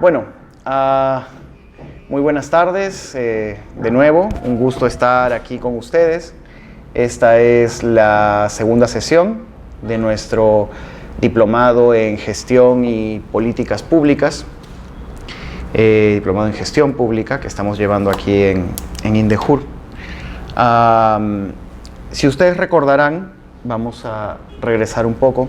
Bueno, muy buenas tardes, de nuevo, un gusto estar aquí con ustedes. Esta es la segunda sesión de nuestro diplomado en Gestión y Políticas Públicas, diplomado en Gestión Pública que estamos llevando aquí en INDEJUR. Si ustedes recordarán, vamos a regresar un poco.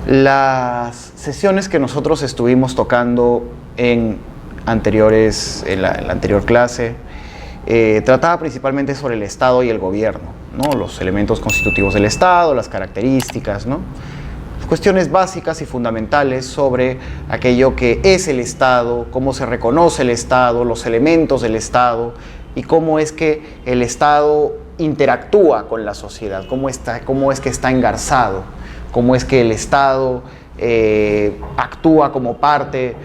Las sesiones que nosotros estuvimos tocando en la anterior clase trataba principalmente sobre el Estado y el gobierno, ¿no? Los elementos constitutivos del Estado, las características, ¿no? Cuestiones básicas y fundamentales sobre aquello que es el Estado, cómo se reconoce el Estado, los elementos del Estado y cómo es que el Estado interactúa con la sociedad, cómo es que está engarzado, cómo es que el Estado actúa como parte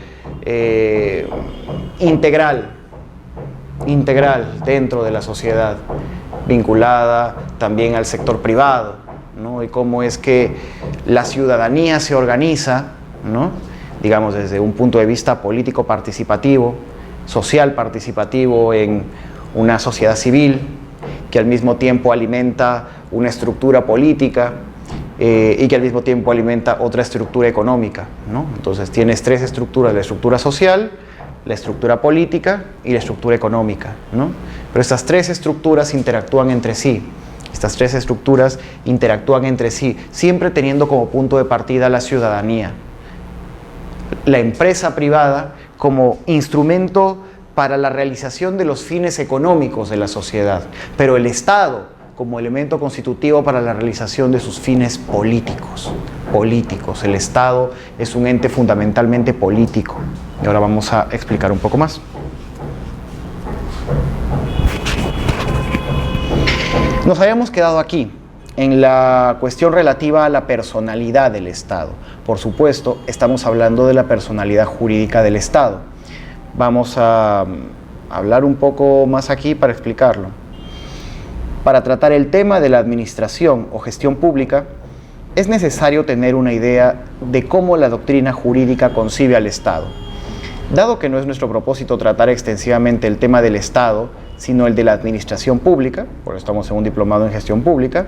integral dentro de la sociedad, vinculada también al sector privado, ¿no? Y cómo es que la ciudadanía se organiza, ¿no? Digamos, desde un punto de vista político participativo, social participativo, en una sociedad civil que al mismo tiempo alimenta una estructura política y que al mismo tiempo alimenta otra estructura económica, ¿no? Entonces tienes tres estructuras: la estructura social, la estructura política y la estructura económica, ¿no? Pero estas tres estructuras interactúan entre sí. Siempre teniendo como punto de partida la ciudadanía. La empresa privada como instrumento para la realización de los fines económicos de la sociedad, pero el Estado como elemento constitutivo para la realización de sus fines políticos. El Estado es un ente fundamentalmente político. Y ahora vamos a explicar un poco más. Nos habíamos quedado aquí, en la cuestión relativa a la personalidad del Estado. Por supuesto, estamos hablando de la personalidad jurídica del Estado. Vamos a hablar un poco más aquí para explicarlo. Para tratar el tema de la administración o gestión pública, es necesario tener una idea de cómo la doctrina jurídica concibe al Estado. Dado que no es nuestro propósito tratar extensivamente el tema del Estado, sino el de la administración pública, porque estamos en un diplomado en gestión pública,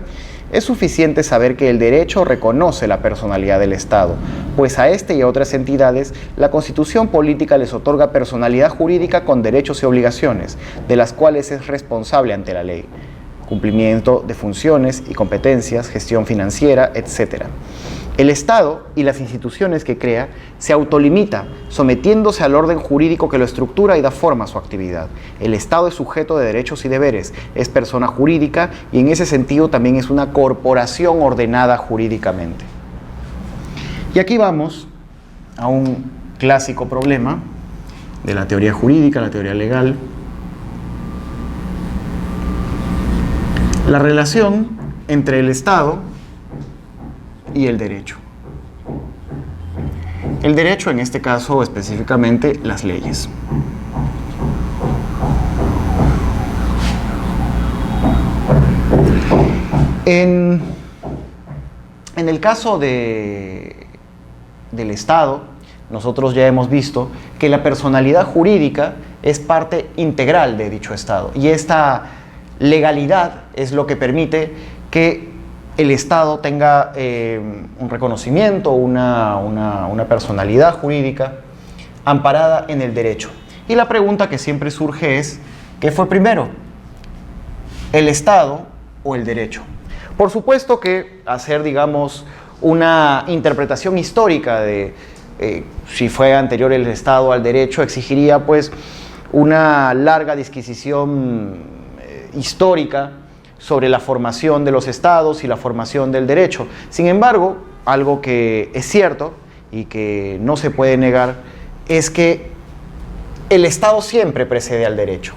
es suficiente saber que el derecho reconoce la personalidad del Estado, pues a este y a otras entidades la Constitución política les otorga personalidad jurídica con derechos y obligaciones, de las cuales es responsable ante la ley. Cumplimiento de funciones y competencias, gestión financiera, etc. El Estado y las instituciones que crea se autolimita, sometiéndose al orden jurídico que lo estructura y da forma a su actividad. El Estado es sujeto de derechos y deberes, es persona jurídica y en ese sentido también es una corporación ordenada jurídicamente. Y aquí vamos a un clásico problema de la teoría jurídica, la teoría legal. La relación entre el Estado y el derecho. El derecho, en este caso específicamente, las leyes. En el caso del Estado, nosotros ya hemos visto que la personalidad jurídica es parte integral de dicho Estado, y esta legalidad es lo que permite que el Estado tenga un reconocimiento, una personalidad jurídica amparada en el derecho. Y la pregunta que siempre surge es, ¿qué fue primero? ¿El Estado o el derecho? Por supuesto que hacer, digamos, una interpretación histórica de si fue anterior el Estado al derecho exigiría pues una larga disquisición histórica sobre la formación de los estados y la formación del derecho. Sin embargo, algo que es cierto y que no se puede negar es que el Estado siempre precede al derecho.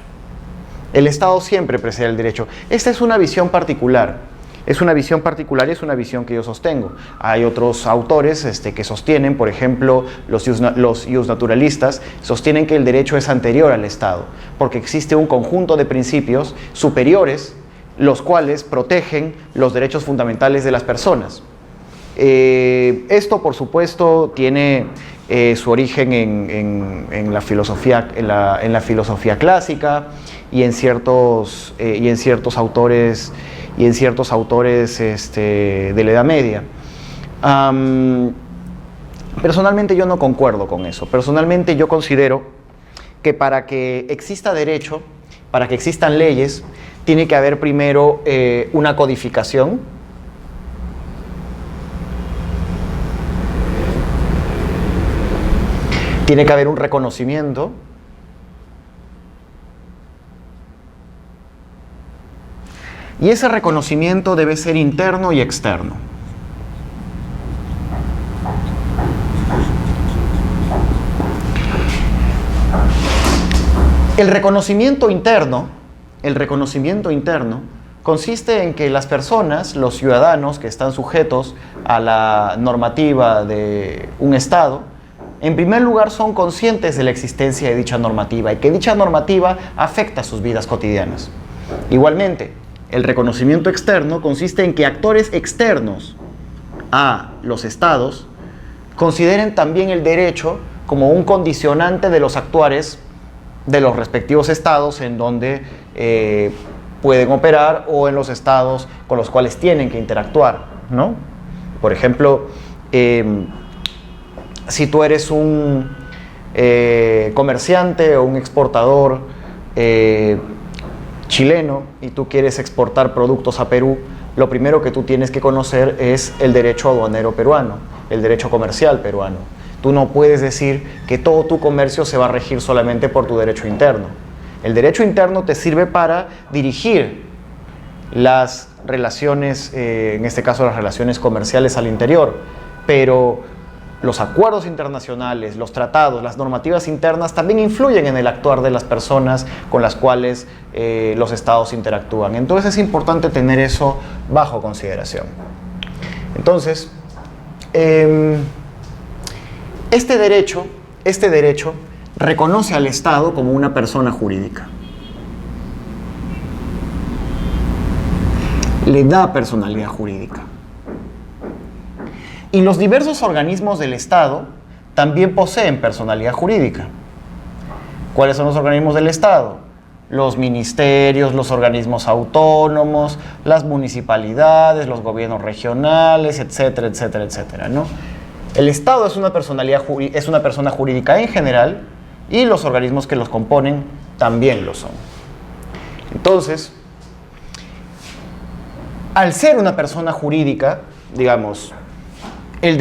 El Estado siempre precede al derecho. Esta es una visión particular. Es una visión particular y es una visión que yo sostengo. Hay otros autores que sostienen, por ejemplo, los iusnaturalistas, sostienen que el derecho es anterior al Estado, porque existe un conjunto de principios superiores, los cuales protegen los derechos fundamentales de las personas. Esto, por supuesto, tiene su origen en la filosofía, en la filosofía clásica y en ciertos autores de la Edad Media. Personalmente yo no concuerdo con eso. Personalmente yo considero que para que exista derecho, para que existan leyes, tiene que haber primero una codificación. Tiene que haber un reconocimiento. Y ese reconocimiento debe ser interno y externo. El reconocimiento interno consiste en que las personas, los ciudadanos que están sujetos a la normativa de un Estado, en primer lugar son conscientes de la existencia de dicha normativa y que dicha normativa afecta sus vidas cotidianas. Igualmente, el reconocimiento externo consiste en que actores externos a los estados consideren también el derecho como un condicionante de los actuares de los respectivos estados en donde pueden operar o en los estados con los cuales tienen que interactuar, ¿no? Por ejemplo, si tú eres un comerciante o un exportador chileno y tú quieres exportar productos a Perú, lo primero que tú tienes que conocer es el derecho aduanero peruano, el derecho comercial peruano. Tú no puedes decir que todo tu comercio se va a regir solamente por tu derecho interno. El derecho interno te sirve para dirigir las relaciones, en este caso las relaciones comerciales al interior, pero los acuerdos internacionales, los tratados, las normativas internas también influyen en el actuar de las personas con las cuales los estados interactúan. Entonces es importante tener eso bajo consideración. Entonces, este derecho reconoce al Estado como una persona jurídica. Le da personalidad jurídica. Y los diversos organismos del Estado también poseen personalidad jurídica. ¿Cuáles son los organismos del Estado? Los ministerios, los organismos autónomos, las municipalidades, los gobiernos regionales, etcétera, etcétera, etcétera, ¿no? El Estado es una persona jurídica en general y los organismos que los componen también lo son. Entonces, al ser una persona jurídica, digamos, el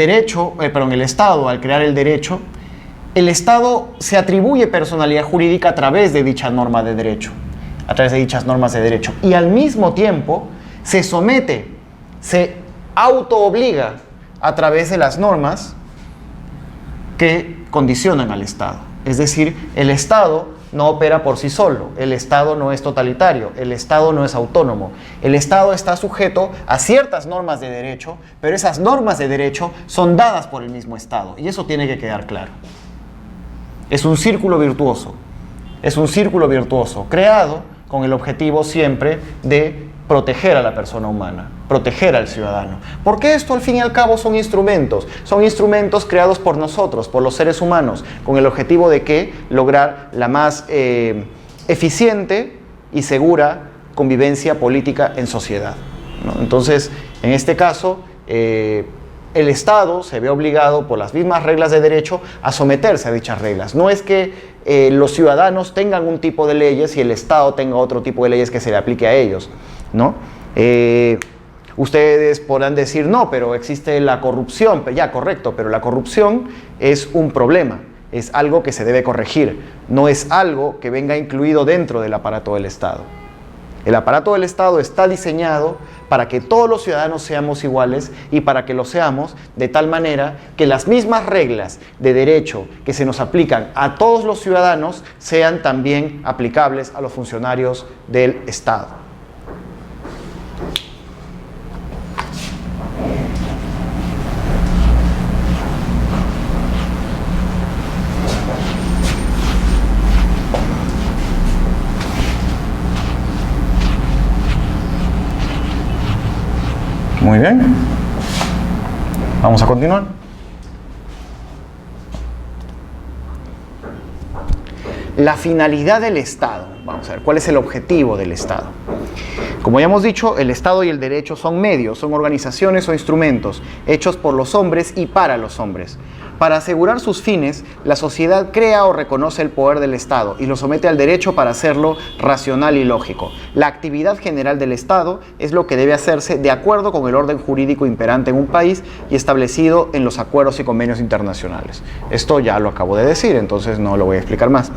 Estado, al crear el derecho, el Estado se atribuye personalidad jurídica a través de dicha norma de derecho, a través de dichas normas de derecho, y al mismo tiempo se somete, se autoobliga a través de las normas que condicionan al Estado. Es decir, el Estado no opera por sí solo, el Estado no es totalitario, el Estado no es autónomo. El Estado está sujeto a ciertas normas de derecho, pero esas normas de derecho son dadas por el mismo Estado, y eso tiene que quedar claro. Es un círculo virtuoso, creado con el objetivo siempre de proteger a la persona humana, proteger al ciudadano. Porque esto al fin y al cabo son instrumentos creados por nosotros, por los seres humanos, con el objetivo de que lograr la más eficiente y segura convivencia política en sociedad, ¿no? Entonces, en este caso, el Estado se ve obligado por las mismas reglas de derecho a someterse a dichas reglas. No es que los ciudadanos tengan un tipo de leyes y el Estado tenga otro tipo de leyes que se le aplique a ellos, ¿no? Ustedes podrán decir, no, pero existe la corrupción. Ya, correcto, pero la corrupción es un problema, es algo que se debe corregir, no es algo que venga incluido dentro del aparato del Estado. El aparato del Estado está diseñado para que todos los ciudadanos seamos iguales y para que lo seamos de tal manera que las mismas reglas de derecho que se nos aplican a todos los ciudadanos sean también aplicables a los funcionarios del Estado. Muy bien. Vamos a continuar. La finalidad del Estado. Vamos a ver, ¿cuál es el objetivo del Estado? Como ya hemos dicho, el Estado y el derecho son medios, son organizaciones o instrumentos hechos por los hombres y para los hombres. Para asegurar sus fines, la sociedad crea o reconoce el poder del Estado y lo somete al derecho para hacerlo racional y lógico. La actividad general del Estado es lo que debe hacerse de acuerdo con el orden jurídico imperante en un país y establecido en los acuerdos y convenios internacionales. Esto ya lo acabo de decir, entonces no lo voy a explicar más.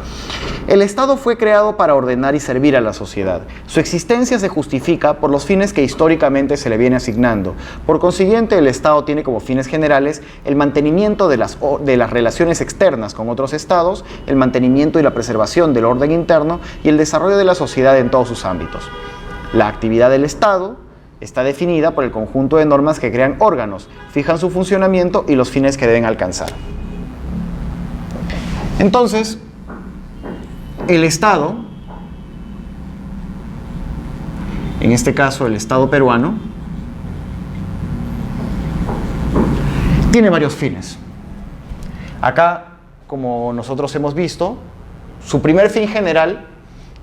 El Estado fue creado para ordenar y servir a la sociedad. Su existencia se justifica por los fines que históricamente se le viene asignando. Por consiguiente, el Estado tiene como fines generales el mantenimiento de las relaciones externas con otros estados, el mantenimiento y la preservación del orden interno y el desarrollo de la sociedad en todos sus ámbitos. La actividad del Estado está definida por el conjunto de normas que crean órganos, fijan su funcionamiento y los fines que deben alcanzar. Entonces, el Estado, en este caso el Estado peruano, tiene varios fines. Acá, como nosotros hemos visto, su primer fin general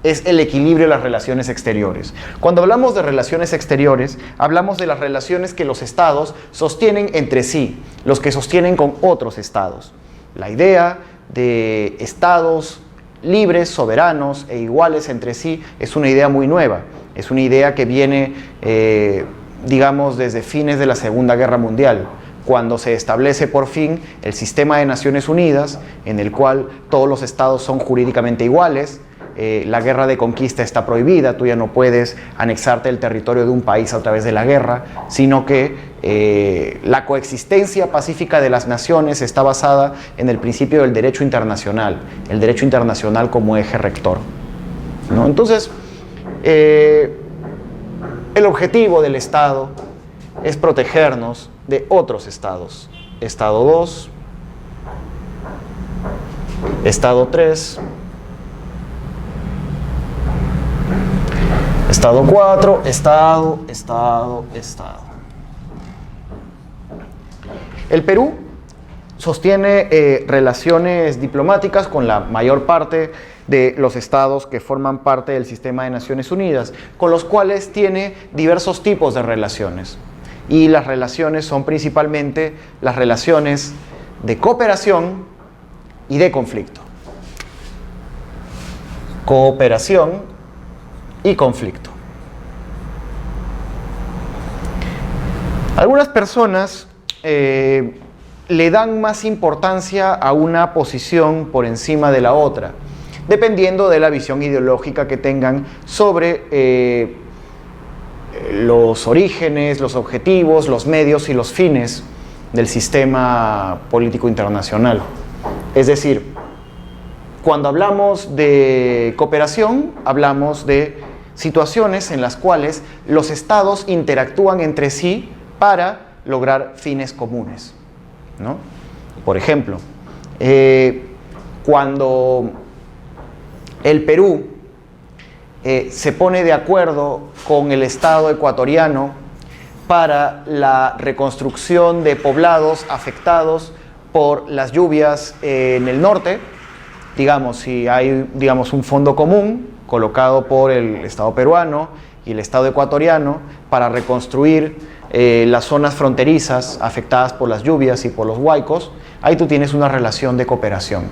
es el equilibrio de las relaciones exteriores. Cuando hablamos de relaciones exteriores, hablamos de las relaciones que los estados sostienen entre sí, los que sostienen con otros estados. La idea de estados libres, soberanos e iguales entre sí es una idea muy nueva. Es una idea que viene, digamos, desde fines de la Segunda Guerra Mundial, cuando se establece por fin el sistema de Naciones Unidas, en el cual todos los estados son jurídicamente iguales. La guerra de conquista está prohibida, tú ya no puedes anexarte el territorio de un país a través de la guerra, sino que la coexistencia pacífica de las naciones está basada en el principio del derecho internacional, el derecho internacional como eje rector, ¿no? Entonces, el objetivo del Estado es protegernos de otros estados. Estado 2, Estado 3, Estado 4, Estado. El Perú sostiene relaciones diplomáticas con la mayor parte de los estados que forman parte del sistema de Naciones Unidas, con los cuales tiene diversos tipos de relaciones. Y las relaciones son principalmente las relaciones de cooperación y de conflicto. Cooperación y conflicto. Algunas personas le dan más importancia a una posición por encima de la otra, dependiendo de la visión ideológica que tengan sobre los orígenes, los objetivos, los medios y los fines del sistema político internacional. Es decir, cuando hablamos de cooperación, hablamos de situaciones en las cuales los estados interactúan entre sí para lograr fines comunes, ¿no? Por ejemplo, cuando el Perú se pone de acuerdo con el Estado ecuatoriano para la reconstrucción de poblados afectados por las lluvias en el norte, digamos, si hay, digamos, un fondo común colocado por el Estado peruano y el Estado ecuatoriano para reconstruir las zonas fronterizas afectadas por las lluvias y por los huaicos, ahí tú tienes una relación de cooperación,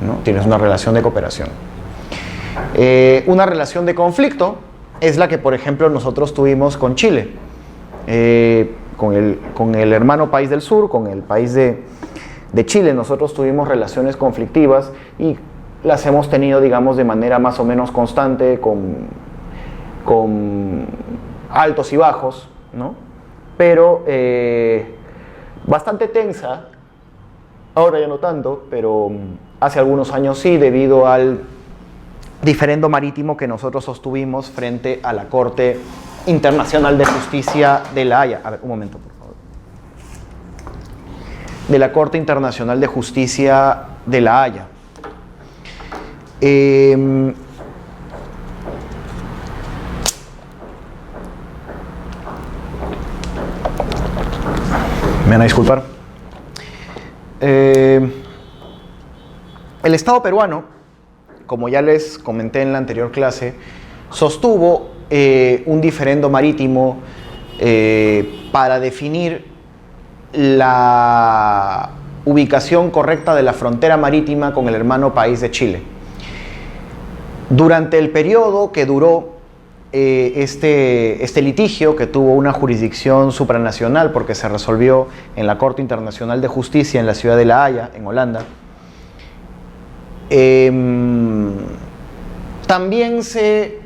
¿no? Tienes una relación de cooperación. Una relación de conflicto es la que, por ejemplo, nosotros tuvimos con Chile, con el hermano país del sur, con el país de Chile. Nosotros tuvimos relaciones conflictivas y las hemos tenido, digamos, de manera más o menos constante, con altos y bajos, ¿no? Pero bastante tensa, ahora ya no tanto, pero hace algunos años sí, debido al diferendo marítimo que nosotros sostuvimos frente a la Corte Internacional de Justicia de La Haya. A ver, un momento, por favor. De la Corte Internacional de Justicia de La Haya. Me van a disculpar. El Estado peruano, como ya les comenté en la anterior clase, sostuvo un diferendo marítimo para definir la ubicación correcta de la frontera marítima con el hermano país de Chile. Durante el periodo que duró este litigio, que tuvo una jurisdicción supranacional porque se resolvió en la Corte Internacional de Justicia en la ciudad de La Haya, en Holanda, también se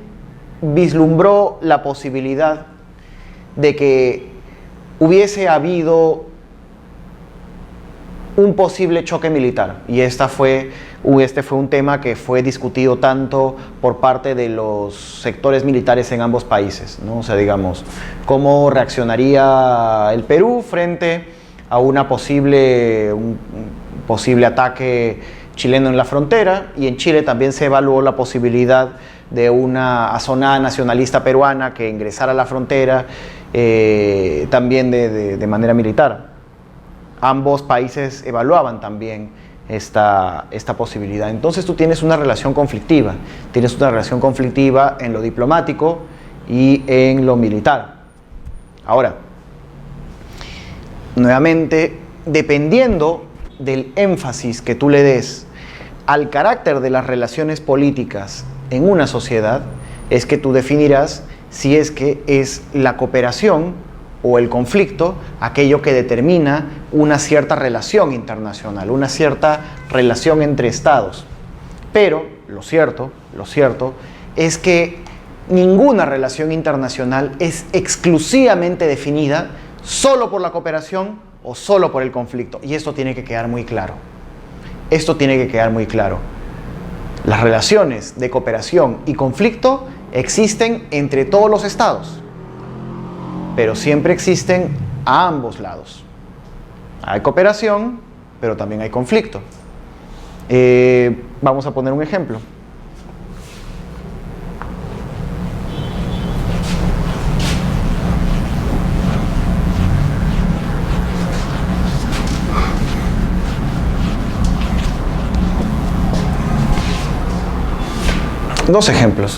vislumbró la posibilidad de que hubiese habido un posible choque militar, y este fue un tema que fue discutido tanto por parte de los sectores militares en ambos países, ¿no? O sea, digamos, cómo reaccionaría el Perú frente a un posible ataque chileno en la frontera, y en Chile también se evaluó la posibilidad de una azonada nacionalista peruana que ingresara a la frontera también de manera militar. Ambos países evaluaban también esta posibilidad. Entonces tú tienes una relación conflictiva. Tienes una relación conflictiva en lo diplomático y en lo militar. Ahora, nuevamente, dependiendo del énfasis que tú le des al carácter de las relaciones políticas en una sociedad, es que tú definirás si es que es la cooperación o el conflicto aquello que determina una cierta relación internacional, una cierta relación entre estados. Pero lo cierto es que ninguna relación internacional es exclusivamente definida solo por la cooperación o solo por el conflicto. Y esto tiene que quedar muy claro. Esto tiene que quedar muy claro. Las relaciones de cooperación y conflicto existen entre todos los estados, pero siempre existen a ambos lados. Hay cooperación, pero también hay conflicto. Vamos a poner un ejemplo. Dos ejemplos.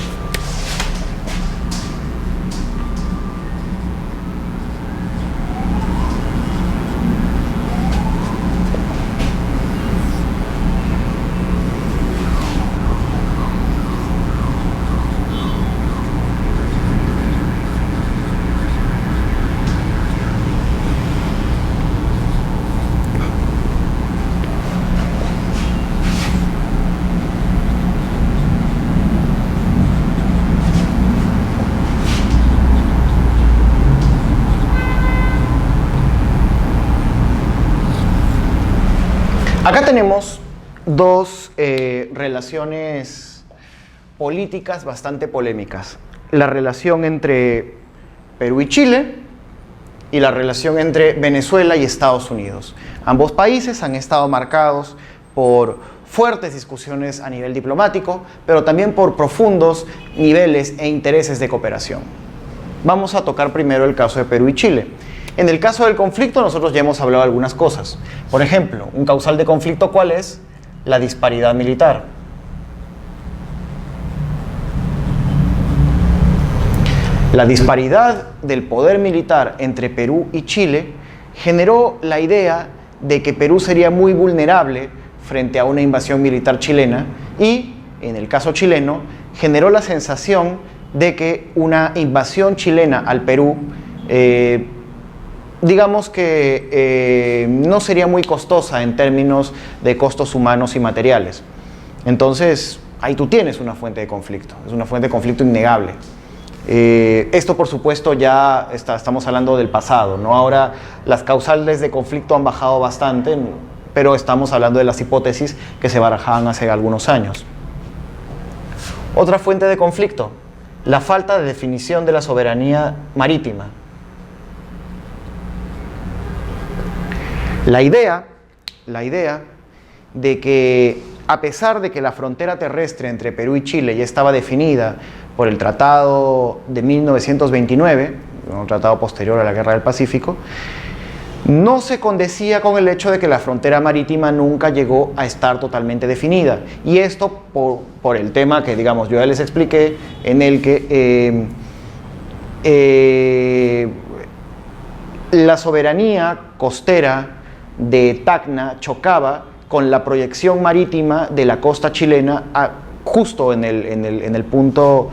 Acá tenemos dos relaciones políticas bastante polémicas. La relación entre Perú y Chile y la relación entre Venezuela y Estados Unidos. Ambos países han estado marcados por fuertes discusiones a nivel diplomático, pero también por profundos niveles e intereses de cooperación. Vamos a tocar primero el caso de Perú y Chile. En el caso del conflicto, nosotros ya hemos hablado de algunas cosas. Por ejemplo, un causal de conflicto, ¿cuál es? La disparidad militar. La disparidad del poder militar entre Perú y Chile generó la idea de que Perú sería muy vulnerable frente a una invasión militar chilena y, en el caso chileno, generó la sensación de que una invasión chilena al Perú digamos que no sería muy costosa en términos de costos humanos y materiales. Entonces, ahí tú tienes una fuente de conflicto, es una fuente de conflicto innegable. Esto, por supuesto, ya estamos hablando del pasado, ¿no? Ahora las causales de conflicto han bajado bastante, pero estamos hablando de las hipótesis que se barajaban hace algunos años. Otra fuente de conflicto, la falta de definición de la soberanía marítima. La idea de que, a pesar de que la frontera terrestre entre Perú y Chile ya estaba definida por el Tratado de 1929, un tratado posterior a la Guerra del Pacífico, No se condecía con el hecho de que la frontera marítima nunca llegó a estar totalmente definida. Y esto por el tema que, digamos, yo ya les expliqué, en el que la soberanía costera de Tacna chocaba con la proyección marítima de la costa chilena justo en el punto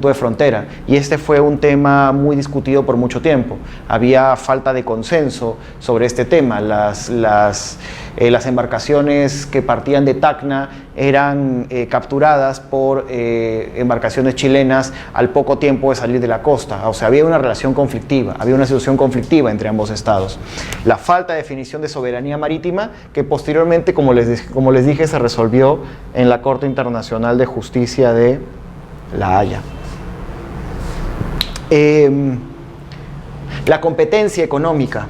de frontera. Y este fue un tema muy discutido por mucho tiempo. Había falta de consenso sobre este tema. Las embarcaciones que partían de Tacna eran capturadas por embarcaciones chilenas al poco tiempo de salir de la costa. O sea, había una relación conflictiva, había una situación conflictiva entre ambos estados. La falta de definición de soberanía marítima, que posteriormente, como les dije, se resolvió en la Corte Internacional de Justicia de La Haya. La competencia económica.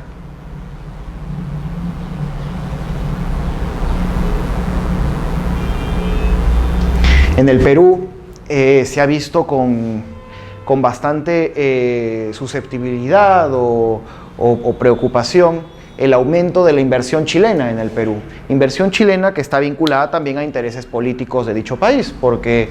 En el Perú se ha visto con bastante susceptibilidad o preocupación el aumento de la inversión chilena en el Perú. Inversión chilena que está vinculada también a intereses políticos de dicho país, porque,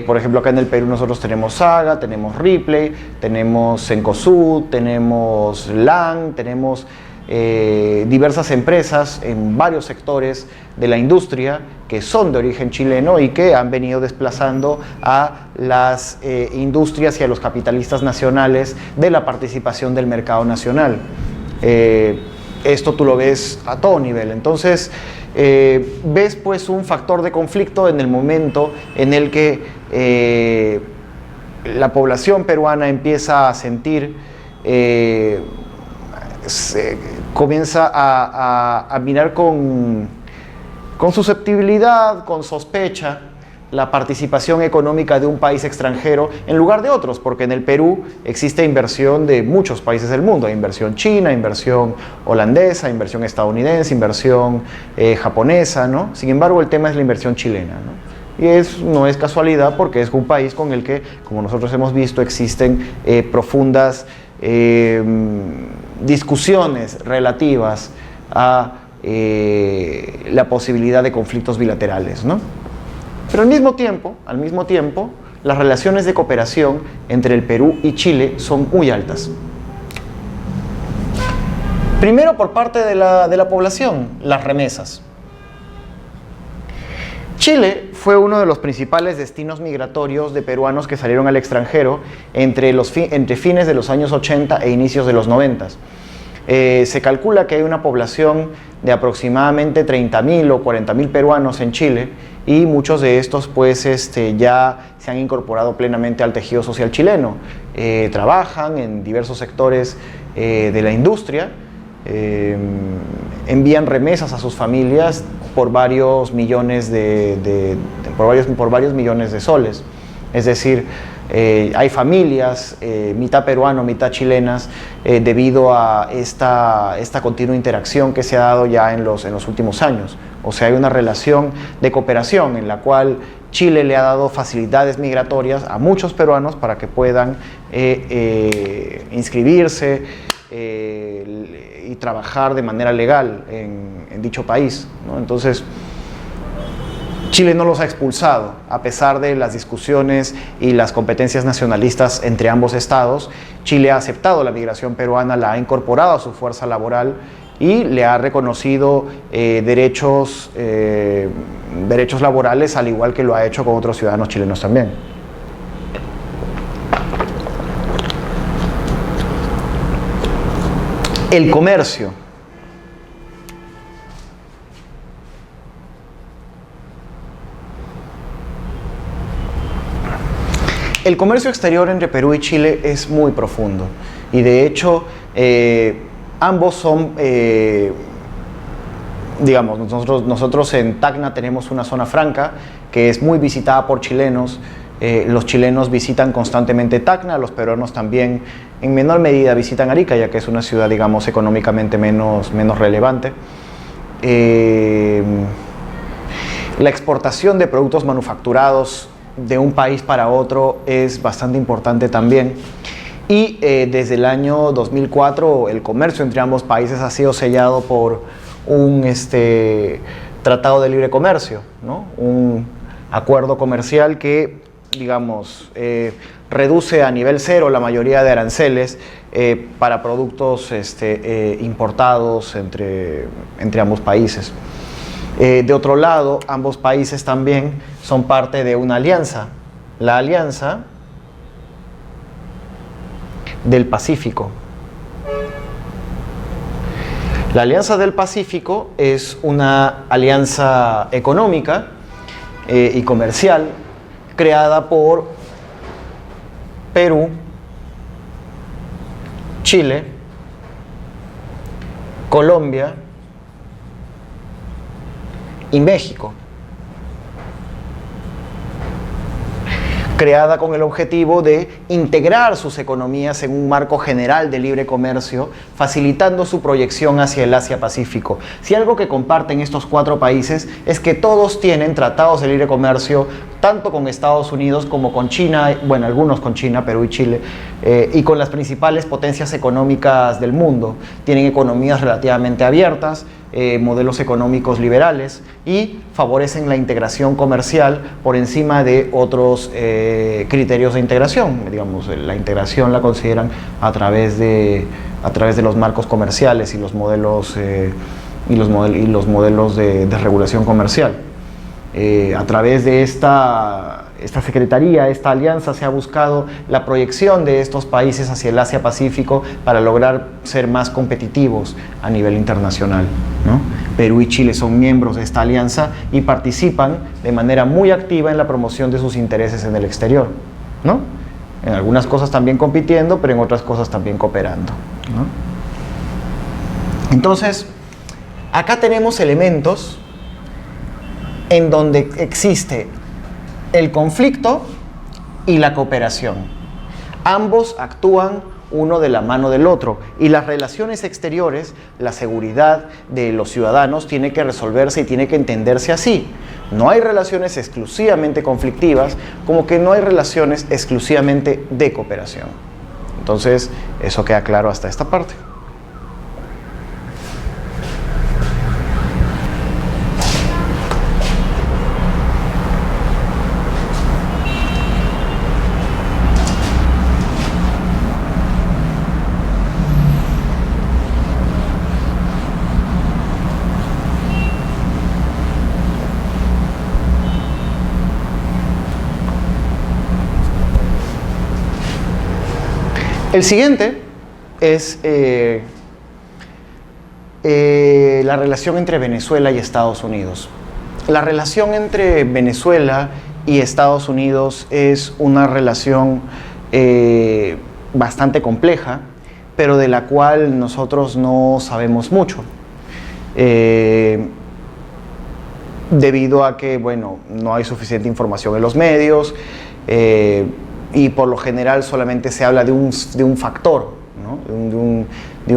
por ejemplo, acá en el Perú nosotros tenemos Saga, tenemos Ripley, tenemos Cencosud, tenemos LAN, tenemos diversas empresas en varios sectores de la industria que son de origen chileno y que han venido desplazando a las industrias y a los capitalistas nacionales de la participación del mercado nacional. Esto tú lo ves a todo nivel. Entonces ves pues un factor de conflicto en el momento en el que la población peruana empieza a sentir, comienza a mirar con susceptibilidad, con sospecha, la participación económica de un país extranjero en lugar de otros, porque en el Perú existe inversión de muchos países del mundo. Hay inversión china, inversión holandesa, inversión estadounidense, inversión japonesa, ¿no? Sin embargo, el tema es la inversión chilena, ¿no? Y no es casualidad, porque es un país con el que, como nosotros hemos visto, existen profundas discusiones relativas a la posibilidad de conflictos bilaterales, ¿no? Pero al mismo tiempo, las relaciones de cooperación entre el Perú y Chile son muy altas. Primero, por parte de la población, las remesas. Chile fue uno de los principales destinos migratorios de peruanos que salieron al extranjero entre fines de los años 80 e inicios de los 90. Se calcula que hay una población de aproximadamente 30.000 o 40.000 peruanos en Chile, y muchos de estos pues ya se han incorporado plenamente al tejido social chileno. Trabajan en diversos sectores de la industria, envían remesas a sus familias por varios millones por varios millones de soles. Es decir, hay familias, mitad peruano, mitad chilenas, debido a esta continua interacción que se ha dado ya en los últimos años. O sea, hay una relación de cooperación en la cual Chile le ha dado facilidades migratorias a muchos peruanos para que puedan inscribirse y trabajar de manera legal en dicho país, ¿no? Entonces, Chile no los ha expulsado, a pesar de las discusiones y las competencias nacionalistas entre ambos estados. Chile ha aceptado la migración peruana, la ha incorporado a su fuerza laboral y le ha reconocido derechos laborales, al igual que lo ha hecho con otros ciudadanos chilenos también. El comercio. El comercio exterior entre Perú y Chile es muy profundo y de hecho ambos son, digamos, nosotros en Tacna tenemos una zona franca que es muy visitada por chilenos. Los chilenos visitan constantemente Tacna, los peruanos también en menor medida visitan Arica, ya que es una ciudad, digamos, económicamente menos relevante. La exportación de productos manufacturados de un país para otro es bastante importante también. Y desde el año 2004 el comercio entre ambos países ha sido sellado por un tratado de libre comercio, ¿no? Un acuerdo comercial que, digamos, reduce a nivel cero la mayoría de aranceles para productos importados entre ambos países. De otro lado, ambos países también son parte de una alianza, la Alianza del Pacífico. La Alianza del Pacífico es una alianza económica y comercial creada por Perú, Chile, Colombia y México. Creada con el objetivo de integrar sus economías en un marco general de libre comercio, facilitando su proyección hacia el Asia-Pacífico. Si algo que comparten estos 4 países es que todos tienen tratados de libre comercio, tanto con Estados Unidos como con China, bueno, algunos con China, Perú y Chile, y con las principales potencias económicas del mundo. Tienen economías relativamente abiertas, modelos económicos liberales y favorecen la integración comercial por encima de otros criterios de integración. Digamos, la integración la consideran a través de los marcos comerciales y los modelos de regulación comercial. A través de esta secretaría, esta alianza, se ha buscado la proyección de estos países hacia el Asia-Pacífico para lograr ser más competitivos a nivel internacional, ¿no? Perú y Chile son miembros de esta alianza y participan de manera muy activa en la promoción de sus intereses en el exterior, ¿no? En algunas cosas también compitiendo, pero en otras cosas también cooperando, ¿no? Entonces, acá tenemos elementos en donde existe el conflicto y la cooperación. Ambos actúan uno de la mano del otro, y las relaciones exteriores, la seguridad de los ciudadanos tiene que resolverse y tiene que entenderse así. No hay relaciones exclusivamente conflictivas, como que no hay relaciones exclusivamente de cooperación. Entonces, eso queda claro hasta esta parte. El siguiente es la relación entre Venezuela y Estados Unidos. La relación entre Venezuela y Estados Unidos es una relación bastante compleja, pero de la cual nosotros no sabemos mucho. Debido a que, bueno, no hay suficiente información en los medios, y por lo general solamente se habla de un factor, ¿no? de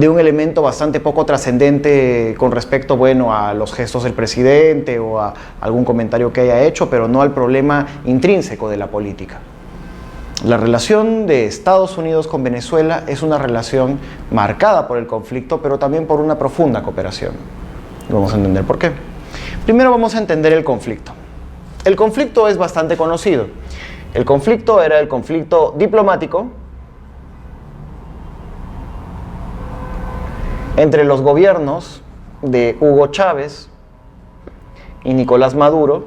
un elemento bastante poco trascendente con respecto, bueno, a los gestos del presidente o a algún comentario que haya hecho, pero no al problema intrínseco de la política. La relación de Estados Unidos con Venezuela es una relación marcada por el conflicto, pero también por una profunda cooperación. Vamos a entender por qué. Primero vamos a entender el conflicto. El conflicto es bastante conocido. El conflicto era el conflicto diplomático entre los gobiernos de Hugo Chávez y Nicolás Maduro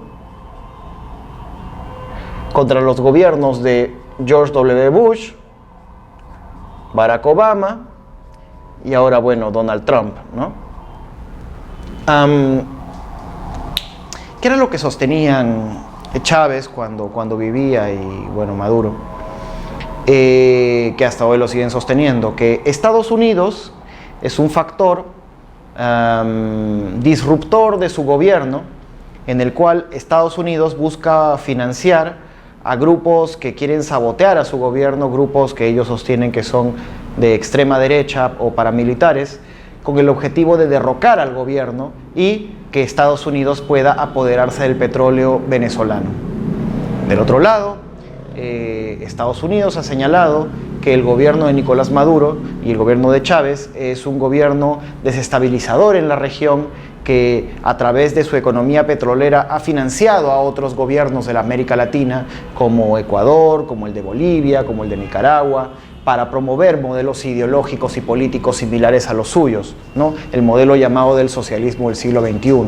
contra los gobiernos de George W. Bush, Barack Obama y ahora, bueno, Donald Trump, ¿no? ¿Qué era lo que sostenían Chávez cuando vivía y, bueno, Maduro? Que hasta hoy lo siguen sosteniendo, que Estados Unidos es un factor disruptor de su gobierno, en el cual Estados Unidos busca financiar a grupos que quieren sabotear a su gobierno, grupos que ellos sostienen que son de extrema derecha o paramilitares, con el objetivo de derrocar al gobierno y que Estados Unidos pueda apoderarse del petróleo venezolano. Del otro lado, Estados Unidos ha señalado que el gobierno de Nicolás Maduro y el gobierno de Chávez es un gobierno desestabilizador en la región, que a través de su economía petrolera ha financiado a otros gobiernos de la América Latina, como Ecuador, como el de Bolivia, como el de Nicaragua, para promover modelos ideológicos y políticos similares a los suyos, ¿no? El modelo llamado del socialismo del siglo XXI,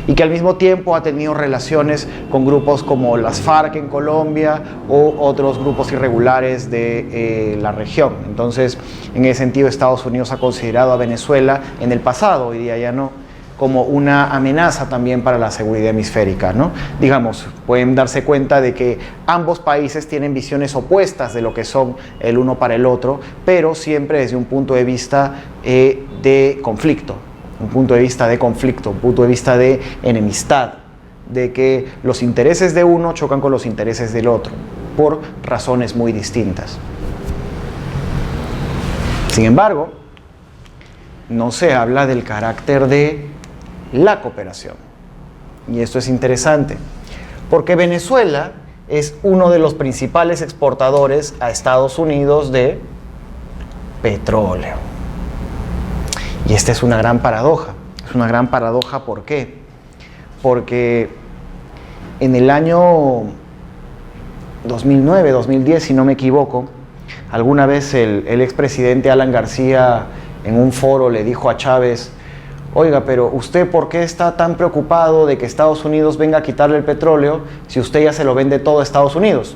y que al mismo tiempo ha tenido relaciones con grupos como las FARC en Colombia o otros grupos irregulares de la región. Entonces, en ese sentido, Estados Unidos ha considerado a Venezuela en el pasado, hoy día ya no, como una amenaza también para la seguridad hemisférica, ¿no? Digamos, pueden darse cuenta de que ambos países tienen visiones opuestas de lo que son el uno para el otro, pero siempre desde un punto de vista de conflicto, un punto de vista de enemistad, de que los intereses de uno chocan con los intereses del otro, por razones muy distintas. Sin embargo, no se habla del carácter de la cooperación. Y esto es interesante, porque Venezuela es uno de los principales exportadores a Estados Unidos de petróleo. Y esta es una gran paradoja. Es una gran paradoja, ¿por qué? Porque en el año 2009, 2010, si no me equivoco, alguna vez el expresidente Alan García en un foro le dijo a Chávez: oiga, pero ¿usted por qué está tan preocupado de que Estados Unidos venga a quitarle el petróleo si usted ya se lo vende todo a Estados Unidos?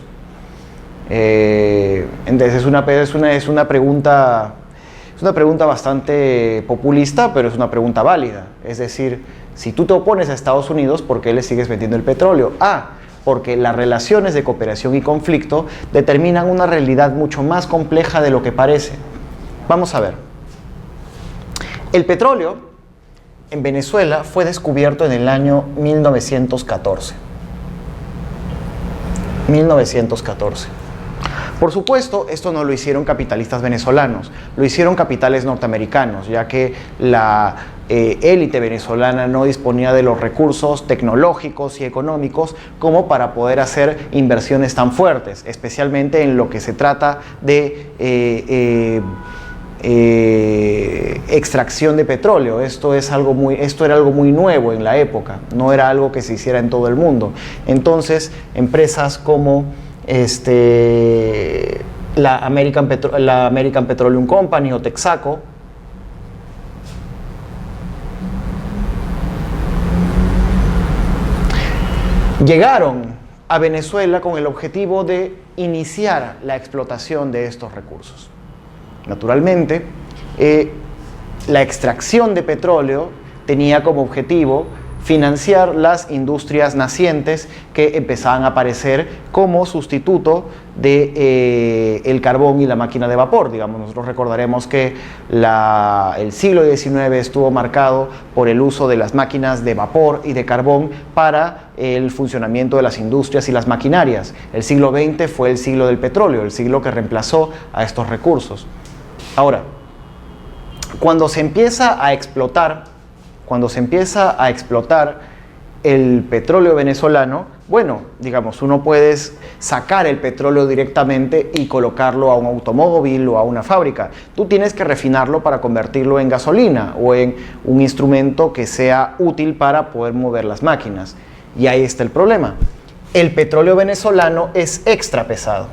Entonces es una pregunta bastante populista, pero es una pregunta válida. Es decir, si tú te opones a Estados Unidos, ¿por qué le sigues vendiendo el petróleo? Porque las relaciones de cooperación y conflicto determinan una realidad mucho más compleja de lo que parece. Vamos a ver. El petróleo en Venezuela fue descubierto en el año 1914. 1914. Por supuesto, esto no lo hicieron capitalistas venezolanos, lo hicieron capitales norteamericanos, ya que la élite venezolana no disponía de los recursos tecnológicos y económicos como para poder hacer inversiones tan fuertes, especialmente en lo que se trata de extracción de petróleo. Esto era algo muy nuevo en la época, no era algo que se hiciera en todo el mundo. Entonces, empresas como la American Petroleum Company o Texaco llegaron a Venezuela con el objetivo de iniciar la explotación de estos recursos. Naturalmente, la extracción de petróleo tenía como objetivo financiar las industrias nacientes que empezaban a aparecer como sustituto de el carbón y la máquina de vapor. Digamos, nosotros recordaremos que el siglo XIX estuvo marcado por el uso de las máquinas de vapor y de carbón para el funcionamiento de las industrias y las maquinarias. El siglo XX fue el siglo del petróleo, el siglo que reemplazó a estos recursos. Ahora, cuando se empieza a explotar el petróleo venezolano, bueno, digamos, uno puede sacar el petróleo directamente y colocarlo a un automóvil o a una fábrica. Tú tienes que refinarlo para convertirlo en gasolina o en un instrumento que sea útil para poder mover las máquinas. Y ahí está el problema. El petróleo venezolano es extra pesado.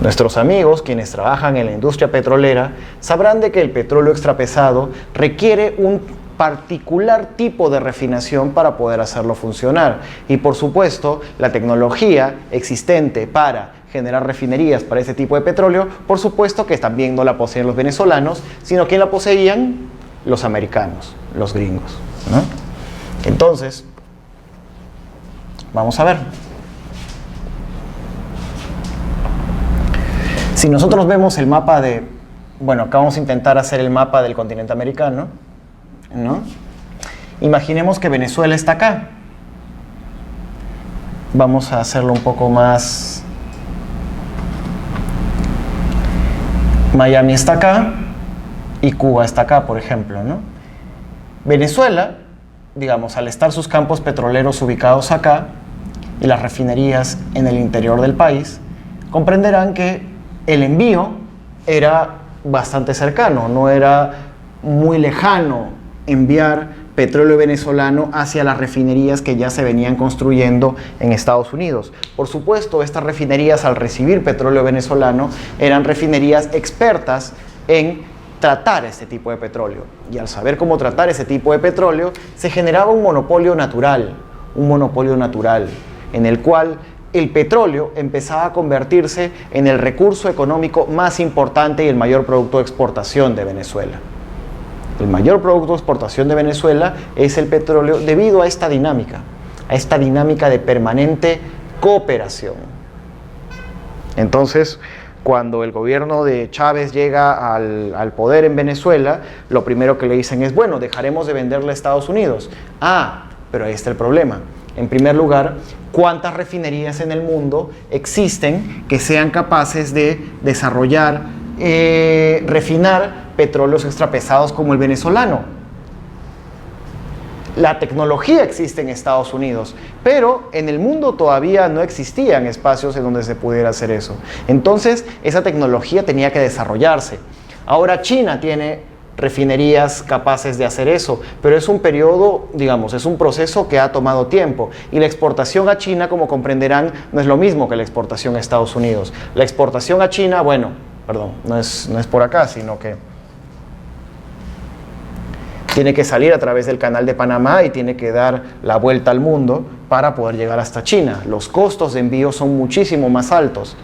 Nuestros amigos, quienes trabajan en la industria petrolera, sabrán de que el petróleo extrapesado requiere un particular tipo de refinación para poder hacerlo funcionar. Y por supuesto, la tecnología existente para generar refinerías para ese tipo de petróleo, por supuesto que también no la poseen los venezolanos, sino que la poseían los americanos, los gringos, ¿no? Entonces, vamos a ver. Si nosotros vemos el mapa acá vamos a intentar hacer el mapa del continente americano, ¿no? Imaginemos que Venezuela está acá. Vamos a hacerlo un poco más. Miami está acá y Cuba está acá, por ejemplo, ¿no? Venezuela, digamos, al estar sus campos petroleros ubicados acá, y las refinerías en el interior del país, comprenderán que el envío era bastante cercano, no era muy lejano enviar petróleo venezolano hacia las refinerías que ya se venían construyendo en Estados Unidos. Por supuesto, estas refinerías, al recibir petróleo venezolano, eran refinerías expertas en tratar este tipo de petróleo. Y al saber cómo tratar ese tipo de petróleo, se generaba un monopolio natural en el cual el petróleo empezaba a convertirse en el recurso económico más importante y el mayor producto de exportación de Venezuela. El mayor producto de exportación de Venezuela es el petróleo debido a esta dinámica de permanente cooperación. Entonces, cuando el gobierno de Chávez llega al poder en Venezuela, lo primero que le dicen es, bueno, dejaremos de venderle a Estados Unidos. Pero ahí está el problema. En primer lugar, ¿cuántas refinerías en el mundo existen que sean capaces de desarrollar, refinar petróleos extrapesados como el venezolano? La tecnología existe en Estados Unidos, pero en el mundo todavía no existían espacios en donde se pudiera hacer eso. Entonces, esa tecnología tenía que desarrollarse. Ahora China tiene refinerías capaces de hacer eso, pero es un periodo, digamos, es un proceso que ha tomado tiempo, y la exportación a China, como comprenderán, no es lo mismo que la exportación a Estados Unidos. La exportación a China, no es por acá, sino que tiene que salir a través del Canal de Panamá y tiene que dar la vuelta al mundo para poder llegar hasta China. Los costos de envío son muchísimo más altos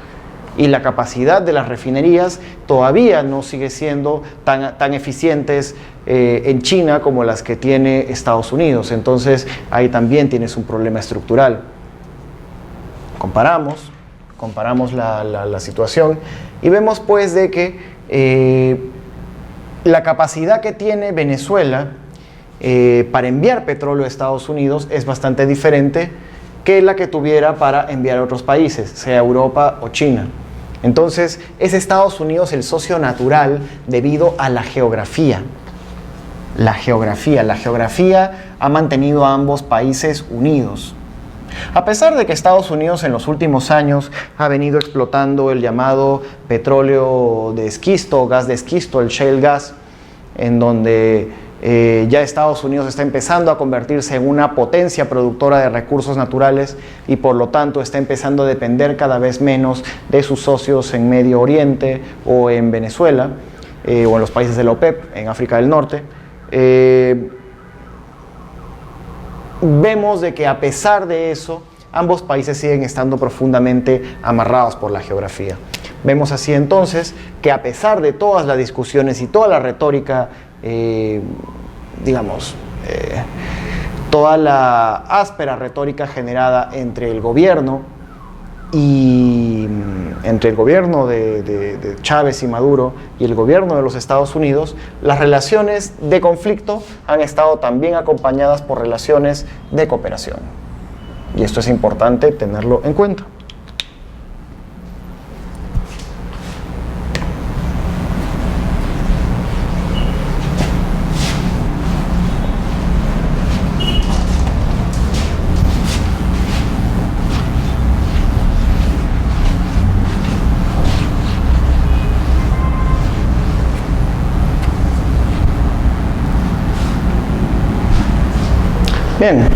y la capacidad de las refinerías todavía no sigue siendo tan eficientes en China como las que tiene Estados Unidos. Entonces ahí también tienes un problema estructural. Comparamos la situación y vemos pues de que la capacidad que tiene Venezuela para enviar petróleo a Estados Unidos es bastante diferente que la que tuviera para enviar a otros países, sea Europa o China. Entonces, es Estados Unidos el socio natural debido a la geografía. La geografía ha mantenido a ambos países unidos. A pesar de que Estados Unidos en los últimos años ha venido explotando el llamado petróleo de esquisto, gas de esquisto, el shale gas, en donde ya Estados Unidos está empezando a convertirse en una potencia productora de recursos naturales y por lo tanto está empezando a depender cada vez menos de sus socios en Medio Oriente o en Venezuela o en los países de la OPEP, en África del Norte. Vemos de que a pesar de eso, ambos países siguen estando profundamente amarrados por la geografía. Vemos así entonces que a pesar de todas las discusiones y toda la retórica, toda la áspera retórica generada entre el gobierno de Chávez y Maduro y el gobierno de los Estados Unidos, las relaciones de conflicto han estado también acompañadas por relaciones de cooperación. Y esto es importante tenerlo en cuenta. Bien,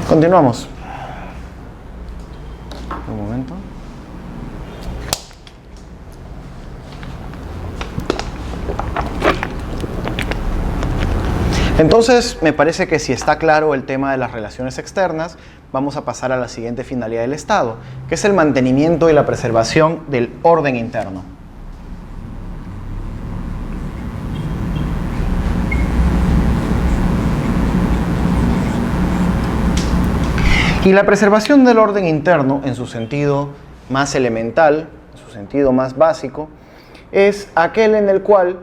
continuamos. Un momento. Entonces, me parece que si está claro el tema de las relaciones externas, vamos a pasar a la siguiente finalidad del Estado, que es el mantenimiento y la preservación del orden interno. Y la preservación del orden interno, en su sentido más elemental, en su sentido más básico, es aquel en el cual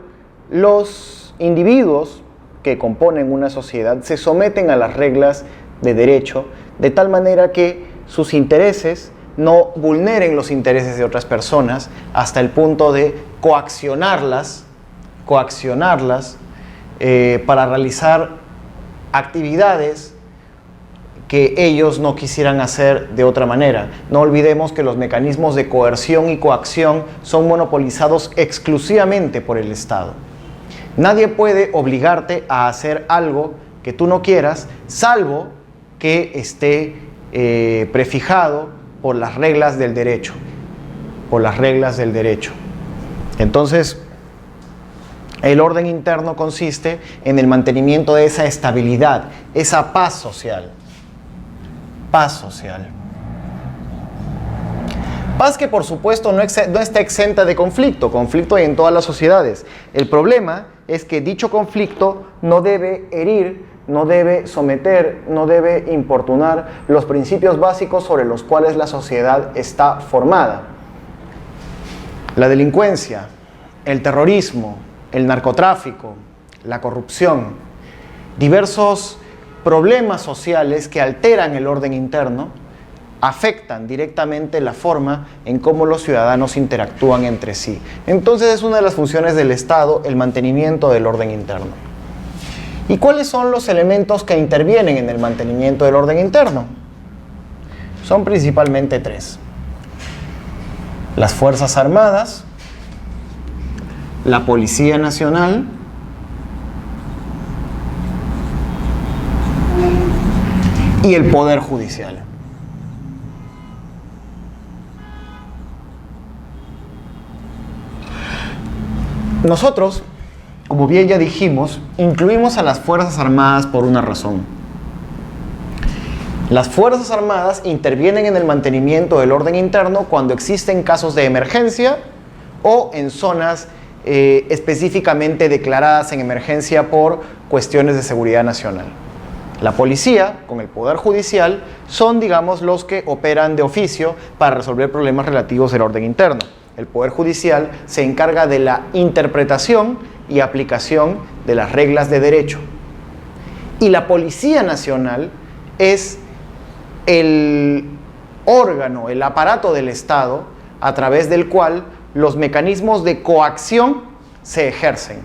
los individuos que componen una sociedad se someten a las reglas de derecho, de tal manera que sus intereses no vulneren los intereses de otras personas hasta el punto de coaccionarlas para realizar actividades que ellos no quisieran hacer de otra manera. No olvidemos que los mecanismos de coerción y coacción son monopolizados exclusivamente por el Estado. Nadie puede obligarte a hacer algo que tú no quieras, salvo que esté prefijado por las reglas del derecho. Por las reglas del derecho. Entonces, el orden interno consiste en el mantenimiento de esa estabilidad, esa paz social. Paz social. Paz que por supuesto no está exenta de conflicto. Conflicto hay en todas las sociedades. El problema es que dicho conflicto no debe herir, no debe someter, no debe importunar los principios básicos sobre los cuales la sociedad está formada. La delincuencia, el terrorismo, el narcotráfico, la corrupción, diversos problemas sociales que alteran el orden interno, afectan directamente la forma en cómo los ciudadanos interactúan entre sí. Entonces es una de las funciones del Estado el mantenimiento del orden interno. ¿Y cuáles son los elementos que intervienen en el mantenimiento del orden interno? Son principalmente tres: las Fuerzas Armadas, la Policía Nacional y el Poder Judicial. Nosotros, como bien ya dijimos, incluimos a las Fuerzas Armadas por una razón. Las Fuerzas Armadas intervienen en el mantenimiento del orden interno cuando existen casos de emergencia o en zonas específicamente declaradas en emergencia por cuestiones de seguridad nacional. La policía, con el Poder Judicial, son, digamos, los que operan de oficio para resolver problemas relativos al orden interno. El Poder Judicial se encarga de la interpretación y aplicación de las reglas de derecho. Y la Policía Nacional es el órgano, el aparato del Estado a través del cual los mecanismos de coacción se ejercen.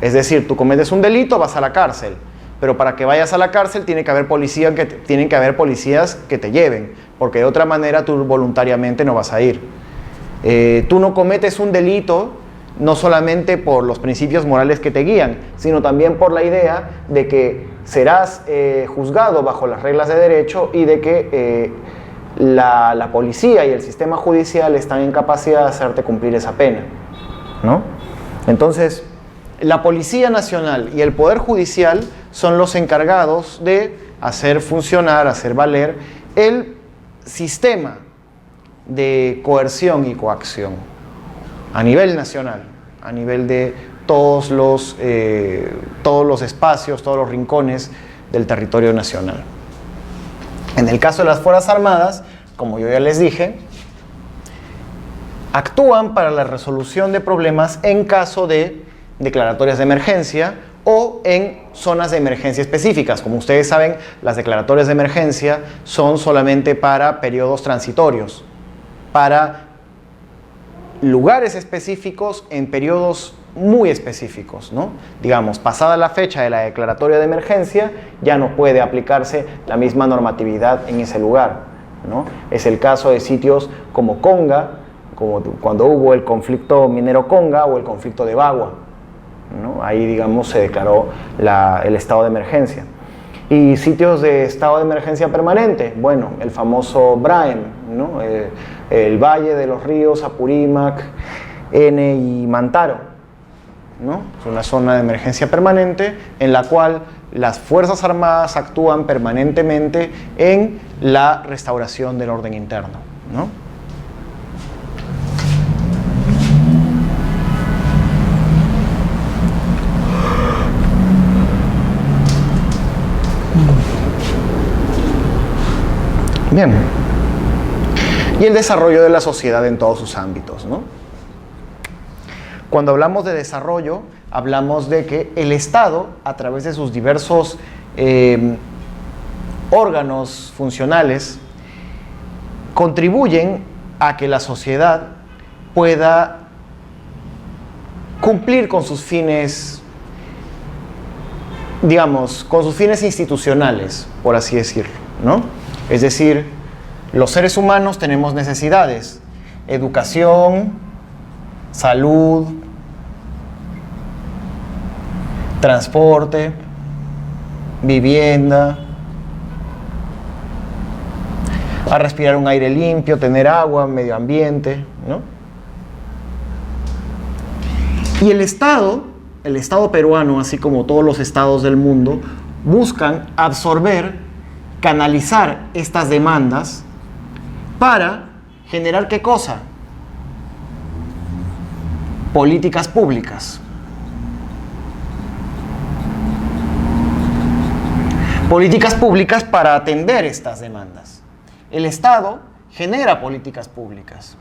Es decir, tú cometes un delito, vas a la cárcel, pero para que vayas a la cárcel tienen que haber policías que te lleven, porque de otra manera tú voluntariamente no vas a ir. Tú no cometes un delito no solamente por los principios morales que te guían, sino también por la idea de que serás juzgado bajo las reglas de derecho y de que la policía y el sistema judicial están en capacidad de hacerte cumplir esa pena, ¿no? Entonces, la Policía Nacional y el Poder Judicial son los encargados de hacer funcionar, hacer valer el sistema de coerción y coacción a nivel nacional, a nivel de todos los espacios, todos los rincones del territorio nacional. En el caso de las Fuerzas Armadas, como yo ya les dije, actúan para la resolución de problemas en caso de declaratorias de emergencia o en zonas de emergencia específicas. Como ustedes saben, las declaratorias de emergencia son solamente para periodos transitorios, para lugares específicos en periodos muy específicos, ¿no? Digamos, pasada la fecha de la declaratoria de emergencia, ya no puede aplicarse la misma normatividad en ese lugar, ¿no? Es el caso de sitios como Conga, como cuando hubo el conflicto minero Conga o el conflicto de Bagua, ¿no? Ahí, digamos, se declaró el estado de emergencia. Y sitios de estado de emergencia permanente, bueno, el famoso Braem, ¿no? El Valle de los Ríos, Apurímac, N y Mantaro, ¿no? Es una zona de emergencia permanente en la cual las Fuerzas Armadas actúan permanentemente en la restauración del orden interno, ¿no? Bien. Y el desarrollo de la sociedad en todos sus ámbitos, ¿no? Cuando hablamos de desarrollo, hablamos de que el Estado, a través de sus diversos órganos funcionales, contribuyen a que la sociedad pueda cumplir con sus fines digamos, con sus fines institucionales, por así decirlo, ¿no? Es decir, los seres humanos tenemos necesidades: educación, salud, transporte, vivienda, a respirar un aire limpio, tener agua, medio ambiente, ¿no? Y el Estado peruano, así como todos los estados del mundo, buscan absorber, canalizar estas demandas para generar ¿qué cosa? Políticas públicas. Políticas públicas para atender estas demandas. El Estado genera políticas públicas.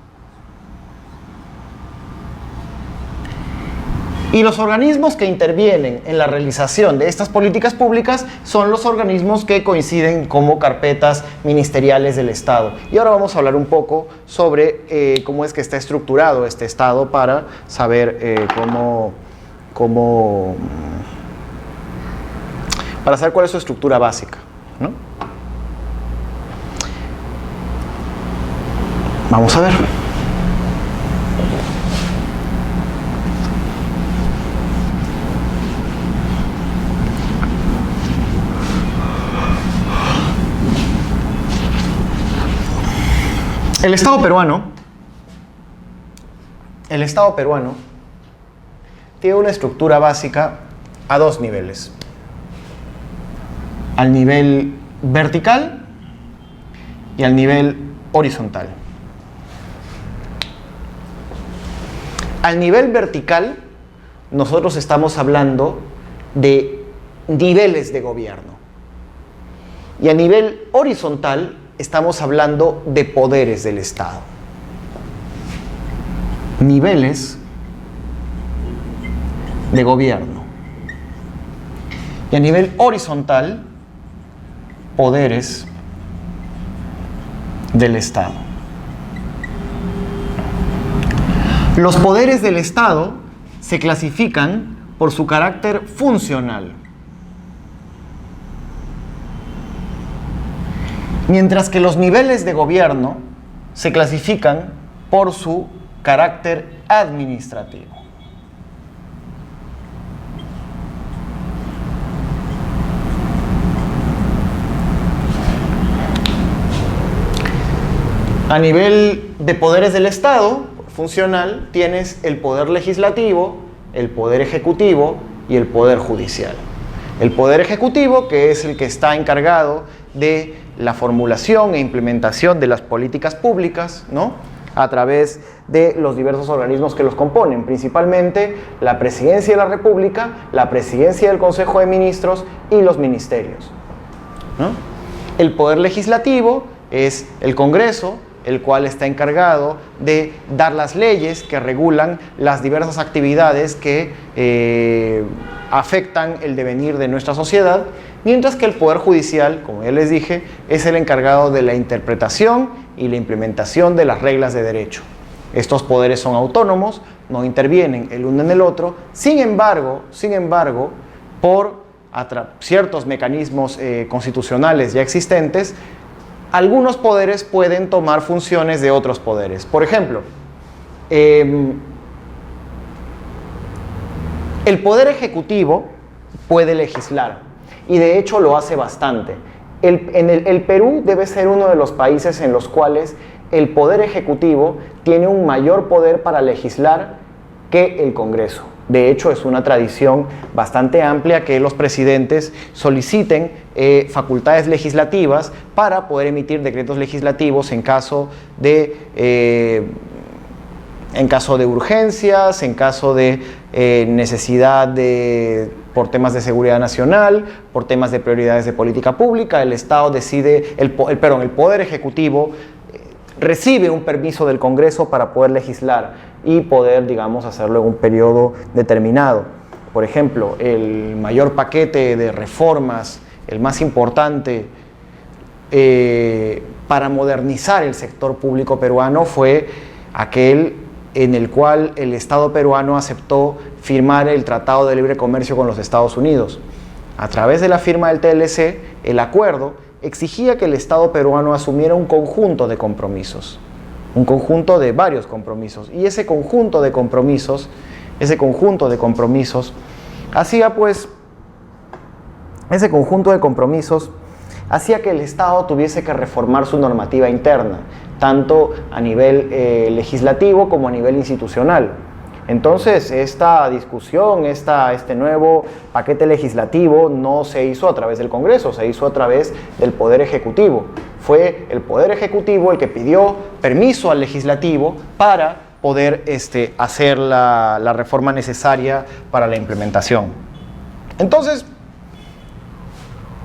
Y los organismos que intervienen en la realización de estas políticas públicas son los organismos que coinciden como carpetas ministeriales del Estado. Y ahora vamos a hablar un poco sobre cómo es que está estructurado este Estado para saber para saber cuál es su estructura básica, ¿no? Vamos a ver. El Estado peruano tiene una estructura básica a dos niveles: al nivel vertical y al nivel horizontal. Al nivel vertical, nosotros estamos hablando de niveles de gobierno. Y a nivel horizontal, estamos hablando de poderes del Estado. Niveles de gobierno. Y a nivel horizontal, poderes del Estado. Los poderes del Estado se clasifican por su carácter funcional, mientras que los niveles de gobierno se clasifican por su carácter administrativo. A nivel de poderes del Estado funcional, tienes el poder legislativo, el poder ejecutivo y el poder judicial. El poder ejecutivo, que es el que está encargado de la formulación e implementación de las políticas públicas, ¿no?, a través de los diversos organismos que los componen, principalmente la Presidencia de la República, la Presidencia del Consejo de Ministros y los ministerios, ¿no? El poder legislativo es el Congreso, el cual está encargado de dar las leyes que regulan las diversas actividades que afectan el devenir de nuestra sociedad, mientras que el Poder Judicial, como ya les dije, es el encargado de la interpretación y la implementación de las reglas de derecho. Estos poderes son autónomos, no intervienen el uno en el otro, sin embargo, por ciertos mecanismos constitucionales ya existentes, algunos poderes pueden tomar funciones de otros poderes. Por ejemplo, el Poder Ejecutivo puede legislar, y de hecho lo hace bastante. El Perú debe ser uno de los países en los cuales el Poder Ejecutivo tiene un mayor poder para legislar que el Congreso. De hecho, es una tradición bastante amplia que los presidentes soliciten facultades legislativas para poder emitir decretos legislativos en caso de urgencias, en caso de necesidad por temas de seguridad nacional, por temas de prioridades de política pública. El Estado decide, el Poder Ejecutivo recibe un permiso del Congreso para poder legislar y poder, digamos, hacerlo en un periodo determinado. Por ejemplo, el mayor paquete de reformas, el más importante para modernizar el sector público peruano, fue aquel en el cual el Estado peruano aceptó firmar el Tratado de Libre Comercio con los Estados Unidos. A través de la firma del TLC, el acuerdo exigía que el Estado peruano asumiera un conjunto de compromisos, un conjunto de varios compromisos, y ese conjunto de compromisos hacía que el Estado tuviese que reformar su normativa interna, tanto a nivel legislativo como a nivel institucional. Entonces, esta discusión, este nuevo paquete legislativo no se hizo a través del Congreso, se hizo a través del Poder Ejecutivo. Fue el Poder Ejecutivo el que pidió permiso al Legislativo para poder hacer la reforma necesaria para la implementación. Entonces,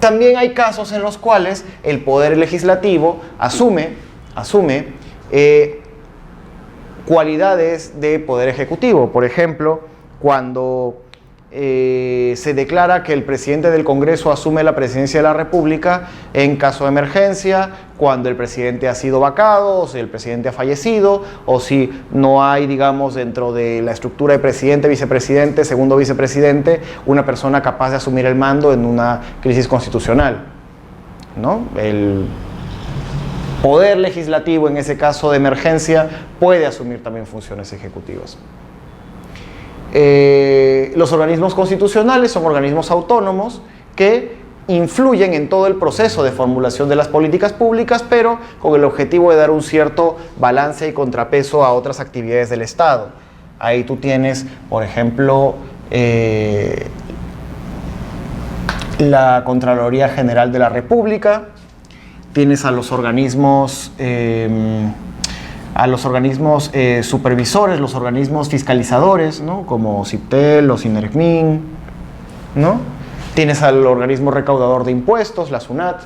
también hay casos en los cuales el Poder Legislativo asume cualidades de Poder Ejecutivo. Por ejemplo, cuando se declara que el presidente del Congreso asume la presidencia de la República en caso de emergencia, cuando el presidente ha sido vacado, o si el presidente ha fallecido, o si no hay, digamos, dentro de la estructura de presidente, vicepresidente, segundo vicepresidente, una persona capaz de asumir el mando en una crisis constitucional, ¿no? El Poder Legislativo, en ese caso de emergencia, puede asumir también funciones ejecutivas. Los organismos constitucionales son organismos autónomos que influyen en todo el proceso de formulación de las políticas públicas, pero con el objetivo de dar un cierto balance y contrapeso a otras actividades del Estado. Ahí tú tienes, por ejemplo, la Contraloría General de la República, tienes a los organismos supervisores, los organismos fiscalizadores, ¿no? Como CIPTEL o SINERMIN, ¿no? Tienes al organismo recaudador de impuestos, la SUNAT,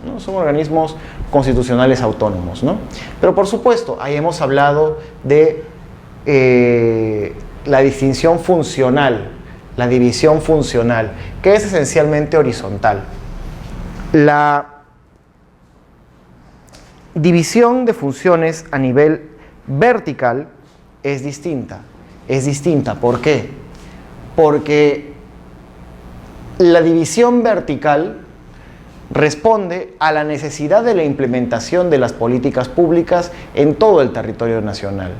¿no? Son organismos constitucionales autónomos, ¿no? Pero por supuesto, ahí hemos hablado de la distinción funcional, la división funcional, que es esencialmente horizontal. La división de funciones a nivel vertical es distinta. ¿Por qué? Porque la división vertical responde a la necesidad de la implementación de las políticas públicas en todo el territorio nacional.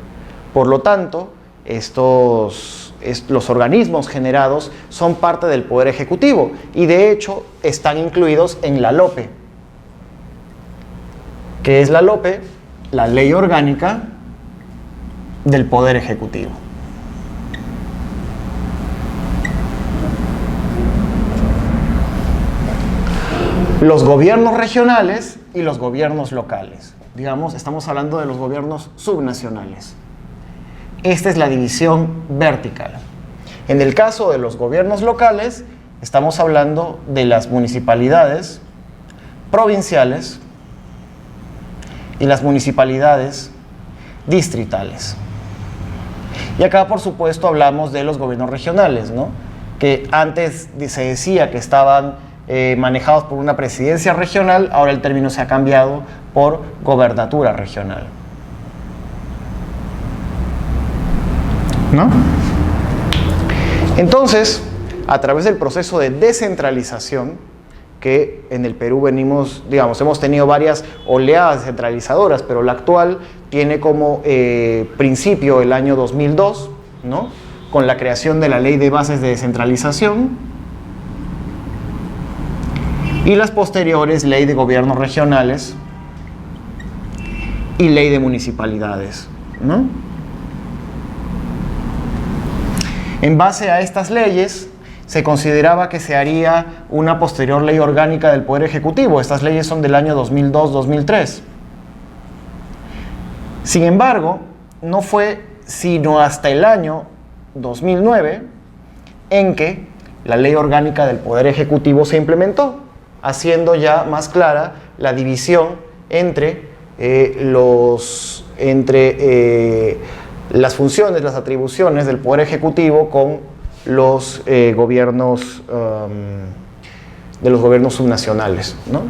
Por lo tanto, los organismos generados son parte del Poder Ejecutivo y de hecho están incluidos en la LOPE. ¿Qué es la LOPE? La Ley Orgánica del Poder Ejecutivo. Los gobiernos regionales y los gobiernos locales. Digamos, estamos hablando de los gobiernos subnacionales. Esta es la división vertical. En el caso de los gobiernos locales, estamos hablando de las municipalidades provinciales y las municipalidades distritales. Y acá, por supuesto, hablamos de los gobiernos regionales, ¿no? Que antes se decía que estaban manejados por una presidencia regional, ahora el término se ha cambiado por gobernatura regional, ¿no? Entonces, a través del proceso de descentralización, que en el Perú venimos, digamos, hemos tenido varias oleadas centralizadoras, pero la actual tiene como principio el año 2002, ¿no? Con la creación de la Ley de Bases de Descentralización y las posteriores Ley de Gobiernos Regionales y Ley de Municipalidades, ¿no? En base a estas leyes, se consideraba que se haría una posterior ley orgánica del Poder Ejecutivo. Estas leyes son del año 2002-2003. Sin embargo, no fue sino hasta el año 2009 en que la ley orgánica del Poder Ejecutivo se implementó, haciendo ya más clara la división entre las funciones, las atribuciones del Poder Ejecutivo con los gobiernos de los gobiernos subnacionales, ¿no?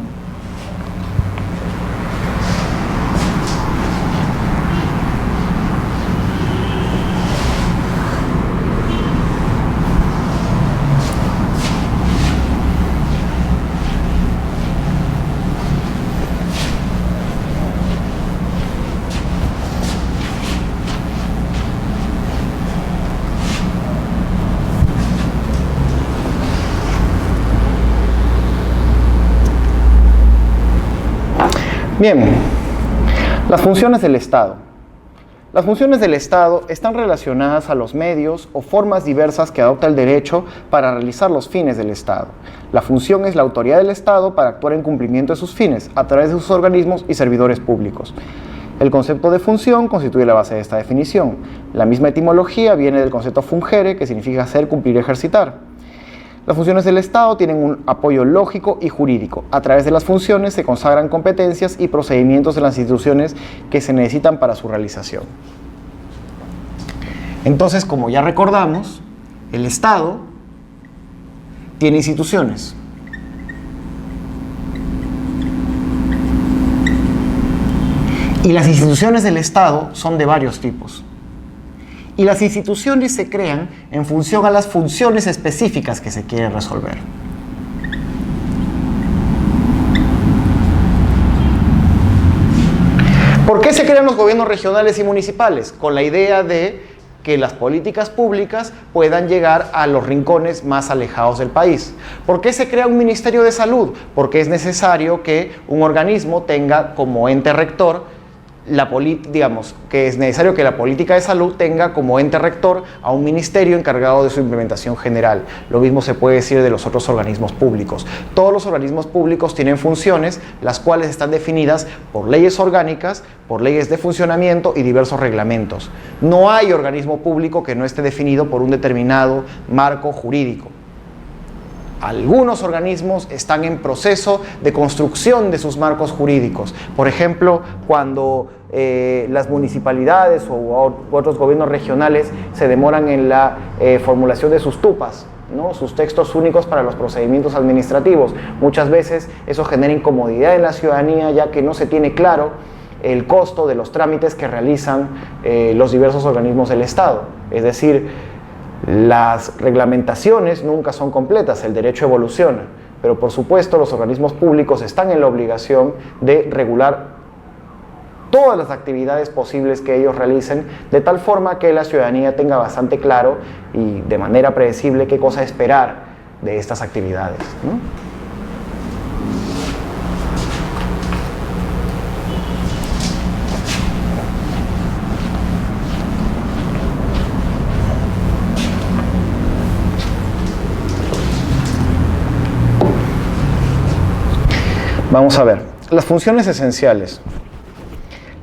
Bien, las funciones del Estado. Las funciones del Estado están relacionadas a los medios o formas diversas que adopta el derecho para realizar los fines del Estado. La función es la autoridad del Estado para actuar en cumplimiento de sus fines a través de sus organismos y servidores públicos. El concepto de función constituye la base de esta definición. La misma etimología viene del concepto fungere, que significa hacer, cumplir, ejercitar. Las funciones del Estado tienen un apoyo lógico y jurídico. A través de las funciones se consagran competencias y procedimientos de las instituciones que se necesitan para su realización. Entonces, como ya recordamos, el Estado tiene instituciones. Y las instituciones del Estado son de varios tipos. Y las instituciones se crean en función a las funciones específicas que se quieren resolver. ¿Por qué se crean los gobiernos regionales y municipales? Con la idea de que las políticas públicas puedan llegar a los rincones más alejados del país. ¿Por qué se crea un Ministerio de Salud? Porque es necesario que un organismo tenga como ente rector que es necesario que la política de salud tenga como ente rector a un ministerio encargado de su implementación general. Lo mismo se puede decir de los otros organismos públicos. Todos los organismos públicos tienen funciones, las cuales están definidas por leyes orgánicas, por leyes de funcionamiento y diversos reglamentos. No hay organismo público que no esté definido por un determinado marco jurídico. Algunos organismos están en proceso de construcción de sus marcos jurídicos. Por ejemplo, cuando las municipalidades u otros gobiernos regionales se demoran en la formulación de sus TUPAs, ¿no? Sus textos únicos para los procedimientos administrativos. Muchas veces eso genera incomodidad en la ciudadanía, ya que no se tiene claro el costo de los trámites que realizan los diversos organismos del Estado. Es decir, las reglamentaciones nunca son completas, el derecho evoluciona, pero por supuesto los organismos públicos están en la obligación de regular todas las actividades posibles que ellos realicen, de tal forma que la ciudadanía tenga bastante claro y de manera predecible qué cosa esperar de estas actividades, ¿no? Vamos a ver, las funciones esenciales.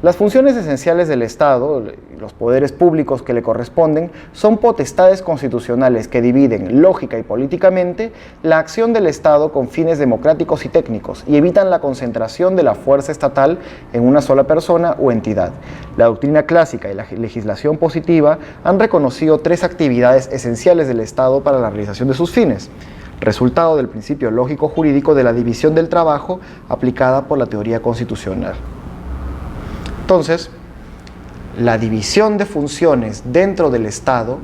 Las funciones esenciales del Estado, los poderes públicos que le corresponden, son potestades constitucionales que dividen lógica y políticamente la acción del Estado con fines democráticos y técnicos y evitan la concentración de la fuerza estatal en una sola persona o entidad. La doctrina clásica y la legislación positiva han reconocido tres actividades esenciales del Estado para la realización de sus fines, resultado del principio lógico jurídico de la división del trabajo aplicada por la teoría constitucional. Entonces, la división de funciones dentro del Estado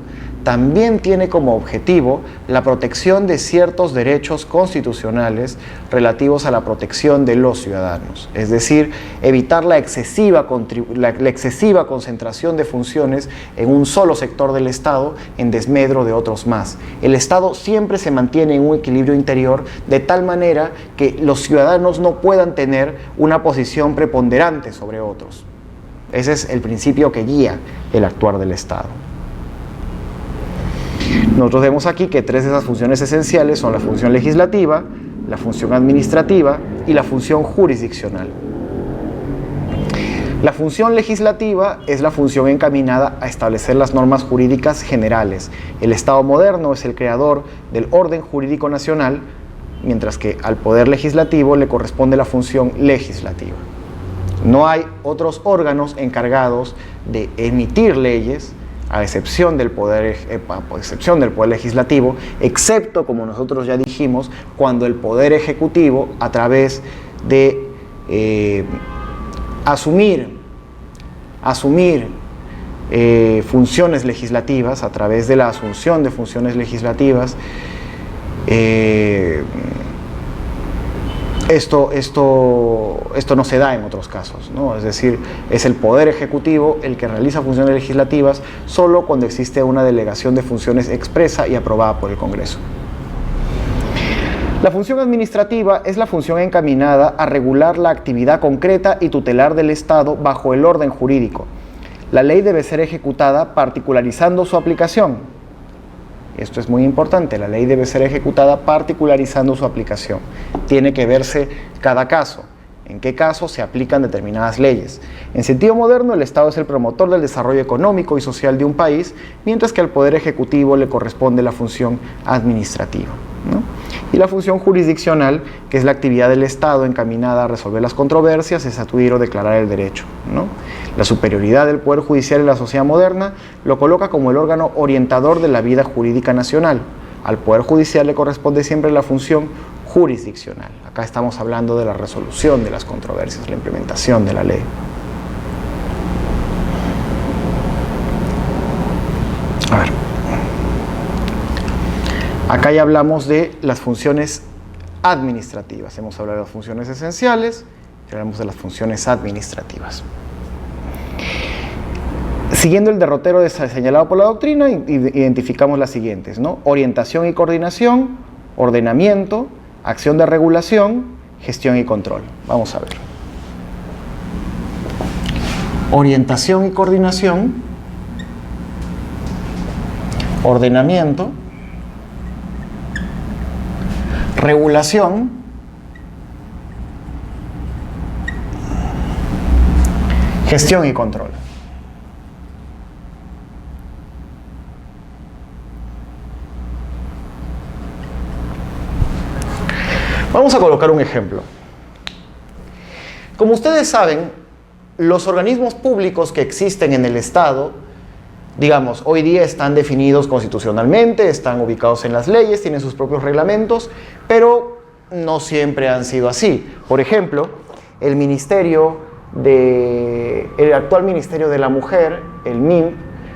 también tiene como objetivo la protección de ciertos derechos constitucionales relativos a la protección de los ciudadanos, es decir, evitar la excesiva concentración de funciones en un solo sector del Estado en desmedro de otros más. El Estado siempre se mantiene en un equilibrio interior de tal manera que los ciudadanos no puedan tener una posición preponderante sobre otros. Ese es el principio que guía el actuar del Estado. Nosotros vemos aquí que tres de esas funciones esenciales son la función legislativa, la función administrativa y la función jurisdiccional. La función legislativa es la función encaminada a establecer las normas jurídicas generales. El Estado moderno es el creador del orden jurídico nacional, mientras que al poder legislativo le corresponde la función legislativa. No hay otros órganos encargados de emitir leyes, a excepción del poder legislativo, excepto, como nosotros ya dijimos, cuando el poder ejecutivo, a través de asumir funciones legislativas, a través de la asunción de funciones legislativas, esto no se da en otros casos, ¿no? Es decir, es el Poder Ejecutivo el que realiza funciones legislativas solo cuando existe una delegación de funciones expresa y aprobada por el Congreso. La función administrativa es la función encaminada a regular la actividad concreta y tutelar del Estado bajo el orden jurídico. La ley debe ser ejecutada particularizando su aplicación. Esto es muy importante, la ley debe ser ejecutada particularizando su aplicación. Tiene que verse cada caso, en qué caso se aplican determinadas leyes. En sentido moderno, el Estado es el promotor del desarrollo económico y social de un país, mientras que al Poder Ejecutivo le corresponde la función administrativa, ¿no? Y la función jurisdiccional, que es la actividad del Estado encaminada a resolver las controversias, es atudir o declarar el derecho, ¿no? La superioridad del Poder Judicial en la sociedad moderna lo coloca como el órgano orientador de la vida jurídica nacional. Al Poder Judicial le corresponde siempre la función jurisdiccional. Acá estamos hablando de la resolución de las controversias, la implementación de la ley. A ver. Acá ya hablamos de las funciones administrativas. Hemos hablado de las funciones esenciales y hablamos de las funciones administrativas. Siguiendo el derrotero señalado por la doctrina, identificamos las siguientes, ¿no? Orientación y coordinación, ordenamiento, acción de regulación, gestión y control. Vamos a ver. Orientación y coordinación, ordenamiento, regulación, gestión y control. Vamos a colocar un ejemplo. Como ustedes saben, los organismos públicos que existen en el Estado, digamos, hoy día están definidos constitucionalmente, están ubicados en las leyes, tienen sus propios reglamentos, pero no siempre han sido así. Por ejemplo, el actual Ministerio de la Mujer, el MIM,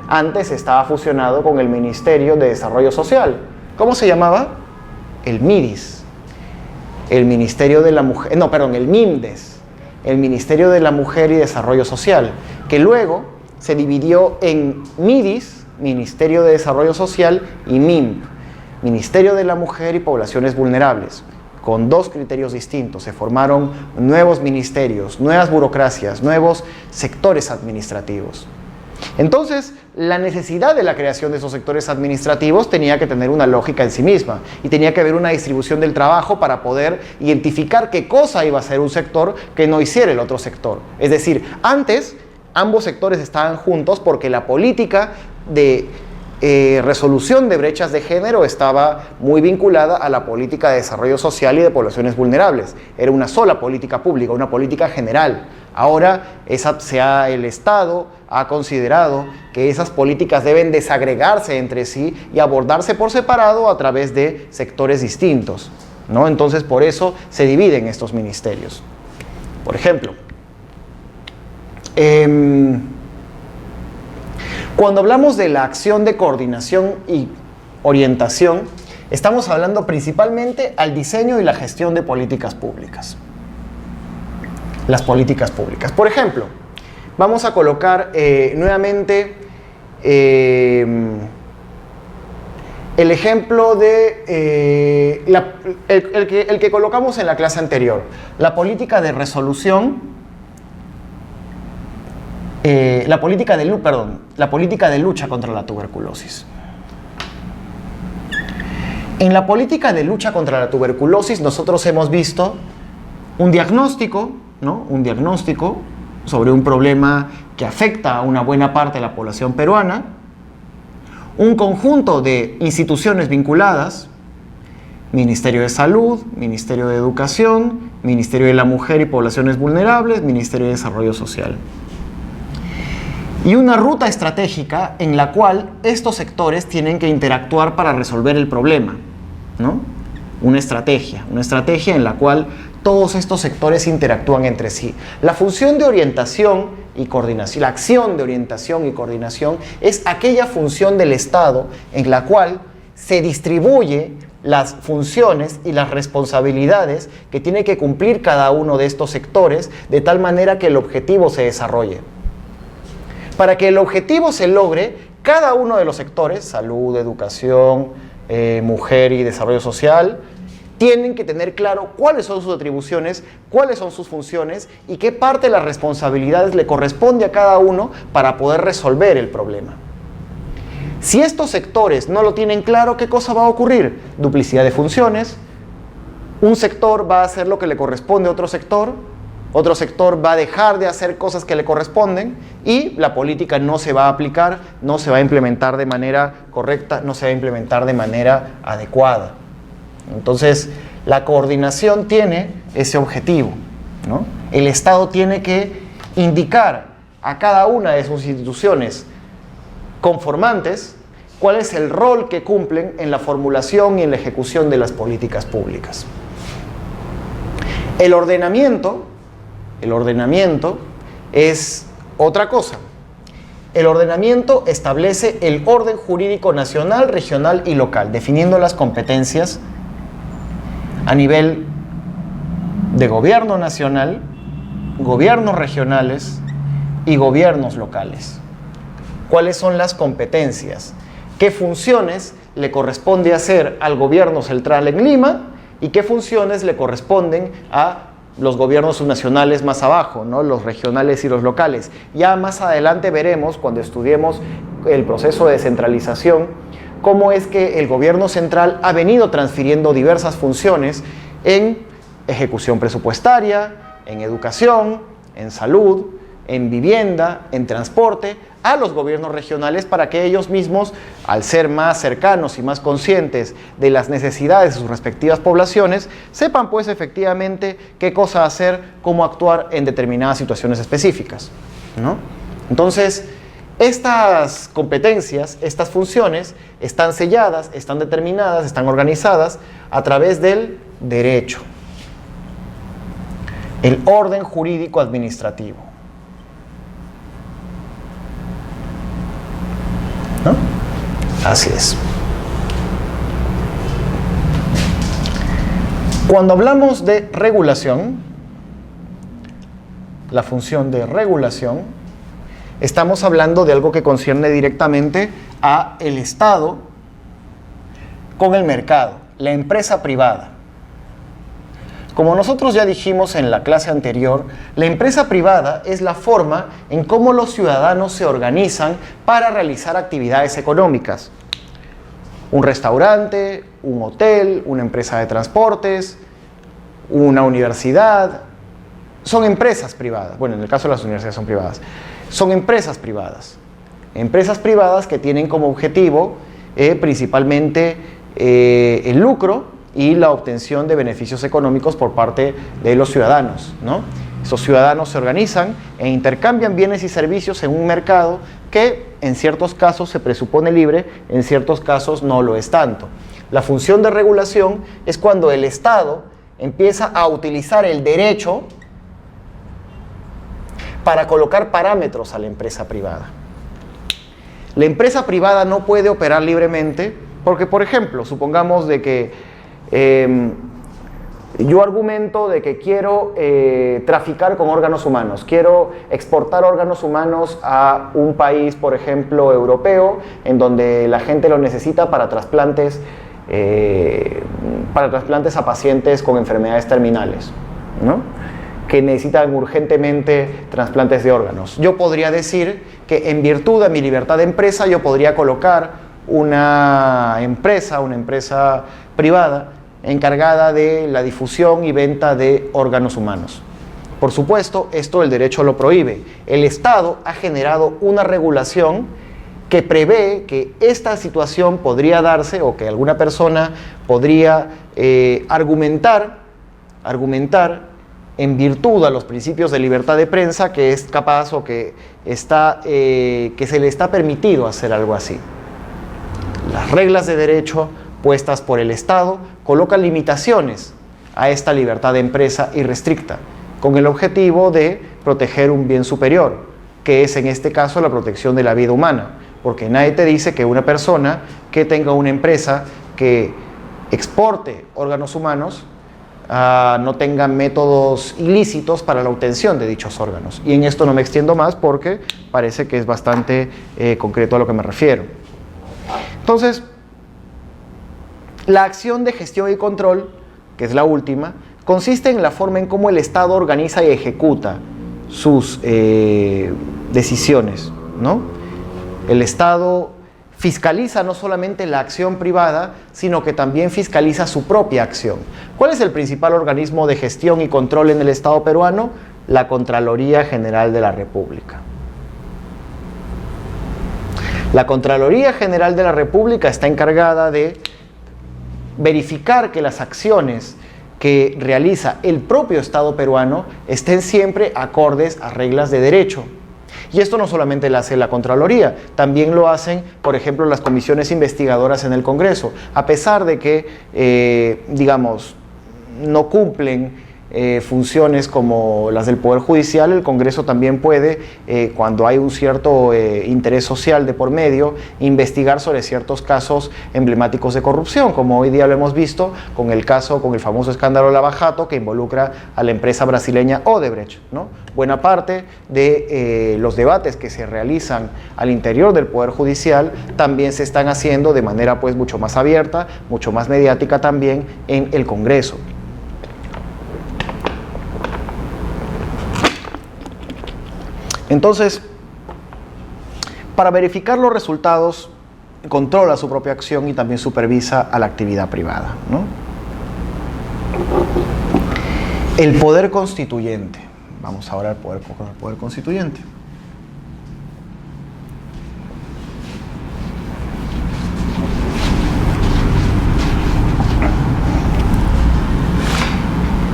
antes estaba fusionado con el Ministerio de Desarrollo Social. ¿Cómo se llamaba? El MIDIS. El Ministerio de la Mujer, el MIMDES, el Ministerio de la Mujer y Desarrollo Social, que luego se dividió en MIDIS, Ministerio de Desarrollo Social, y MIMP, Ministerio de la Mujer y Poblaciones Vulnerables, con dos criterios distintos. Se formaron nuevos ministerios, nuevas burocracias, nuevos sectores administrativos. Entonces, la necesidad de la creación de esos sectores administrativos tenía que tener una lógica en sí misma y tenía que haber una distribución del trabajo para poder identificar qué cosa iba a hacer un sector que no hiciera el otro sector. Es decir, antes ambos sectores estaban juntos porque la política de resolución de brechas de género estaba muy vinculada a la política de desarrollo social y de poblaciones vulnerables. Era una sola política pública, una política general. Ahora el Estado ha considerado que esas políticas deben desagregarse entre sí y abordarse por separado a través de sectores distintos, ¿no? Entonces, por eso se dividen estos ministerios. Por ejemplo, cuando hablamos de la acción de coordinación y orientación, estamos hablando principalmente al diseño y la gestión de políticas públicas. Las políticas públicas. Por ejemplo, vamos a colocar nuevamente el ejemplo de el que colocamos en la clase anterior, la política de resolución, la política de lucha contra la tuberculosis. En la política de lucha contra la tuberculosis nosotros hemos visto un diagnóstico, ¿no? Un diagnóstico sobre un problema que afecta a una buena parte de la población peruana, un conjunto de instituciones vinculadas, Ministerio de Salud, Ministerio de Educación, Ministerio de la Mujer y Poblaciones Vulnerables, Ministerio de Desarrollo Social. Y una ruta estratégica en la cual estos sectores tienen que interactuar para resolver el problema, ¿no? Una estrategia en la cual todos estos sectores interactúan entre sí. La función de orientación y coordinación, la acción de orientación y coordinación es aquella función del Estado en la cual se distribuye las funciones y las responsabilidades que tiene que cumplir cada uno de estos sectores de tal manera que el objetivo se desarrolle. Para que el objetivo se logre, cada uno de los sectores, salud, educación, mujer y desarrollo social, tienen que tener claro cuáles son sus atribuciones, cuáles son sus funciones y qué parte de las responsabilidades le corresponde a cada uno para poder resolver el problema. Si estos sectores no lo tienen claro, ¿qué cosa va a ocurrir? Duplicidad de funciones, un sector va a hacer lo que le corresponde a otro sector va a dejar de hacer cosas que le corresponden y la política no se va a aplicar, no se va a implementar de manera correcta, no se va a implementar de manera adecuada. Entonces, la coordinación tiene ese objetivo, ¿no? El Estado tiene que indicar a cada una de sus instituciones conformantes cuál es el rol que cumplen en la formulación y en la ejecución de las políticas públicas. El ordenamiento es otra cosa. El ordenamiento establece el orden jurídico nacional, regional y local, definiendo las competencias a nivel de gobierno nacional, gobiernos regionales y gobiernos locales. ¿Cuáles son las competencias? ¿Qué funciones le corresponde hacer al gobierno central en Lima y qué funciones le corresponden a los gobiernos subnacionales más abajo, ¿no? Los regionales y los locales? Ya más adelante veremos, cuando estudiemos el proceso de descentralización, cómo es que el gobierno central ha venido transfiriendo diversas funciones en ejecución presupuestaria, en educación, en salud, en vivienda, en transporte, a los gobiernos regionales para que ellos mismos, al ser más cercanos y más conscientes de las necesidades de sus respectivas poblaciones, sepan pues efectivamente qué cosa hacer, cómo actuar en determinadas situaciones específicas, ¿no? Entonces, estas competencias, estas funciones, están selladas, están determinadas, están organizadas a través del derecho, el orden jurídico administrativo, ¿no? Así es. Cuando hablamos de regulación, la función de regulación, estamos hablando de algo que concierne directamente a el Estado con el mercado, la empresa privada. Como nosotros ya dijimos en la clase anterior, la empresa privada es la forma en cómo los ciudadanos se organizan para realizar actividades económicas. Un restaurante, un hotel, una empresa de transportes, una universidad, son empresas privadas. Bueno, en el caso de las universidades son privadas. Son empresas privadas. Empresas privadas que tienen como objetivo principalmente el lucro y la obtención de beneficios económicos por parte de los ciudadanos, ¿no? Esos ciudadanos se organizan e intercambian bienes y servicios en un mercado que en ciertos casos se presupone libre, en ciertos casos no lo es tanto. La función de regulación es cuando el Estado empieza a utilizar el derecho para colocar parámetros a la empresa privada. La empresa privada no puede operar libremente porque, por ejemplo, supongamos de que yo argumento de que quiero traficar con órganos humanos, quiero exportar órganos humanos a un país, por ejemplo, europeo, en donde la gente lo necesita para trasplantes a pacientes con enfermedades terminales, ¿no? Que necesitan urgentemente trasplantes de órganos. Yo podría decir que en virtud de mi libertad de empresa, yo podría colocar una empresa privada encargada de la difusión y venta de órganos humanos. Por supuesto, esto el derecho lo prohíbe. El Estado ha generado una regulación que prevé que esta situación podría darse o que alguna persona podría argumentar en virtud a los principios de libertad de prensa que es capaz o que se le está permitido hacer algo así. Las reglas de derecho puestas por el Estado colocan limitaciones a esta libertad de empresa irrestricta, con el objetivo de proteger un bien superior, que es en este caso la protección de la vida humana, porque nadie te dice que una persona que tenga una empresa que exporte órganos humanos no tenga métodos ilícitos para la obtención de dichos órganos. Y en esto no me extiendo más porque parece que es bastante concreto a lo que me refiero. Entonces, la acción de gestión y control que es la última, consiste en la forma en cómo el Estado organiza y ejecuta sus decisiones, ¿no? El Estado fiscaliza no solamente la acción privada, sino que también fiscaliza su propia acción. ¿Cuál es el principal organismo de gestión y control en el Estado peruano? La Contraloría General de la República. La Contraloría General de la República está encargada de verificar que las acciones que realiza el propio Estado peruano estén siempre acordes a reglas de derecho. Y esto no solamente lo hace la Contraloría, también lo hacen, por ejemplo, las comisiones investigadoras en el Congreso. A pesar de que, digamos, no cumplen funciones como las del Poder Judicial, el Congreso también puede, cuando hay un cierto interés social de por medio, investigar sobre ciertos casos emblemáticos de corrupción, como hoy día lo hemos visto con el famoso escándalo Lava Jato, que involucra a la empresa brasileña Odebrecht, ¿no? Buena parte de los debates que se realizan al interior del Poder Judicial también se están haciendo de manera pues mucho más abierta, mucho más mediática también en el Congreso. Entonces, para verificar los resultados, controla su propia acción y también supervisa a la actividad privada, ¿no? El poder constituyente. Vamos ahora al poder constituyente.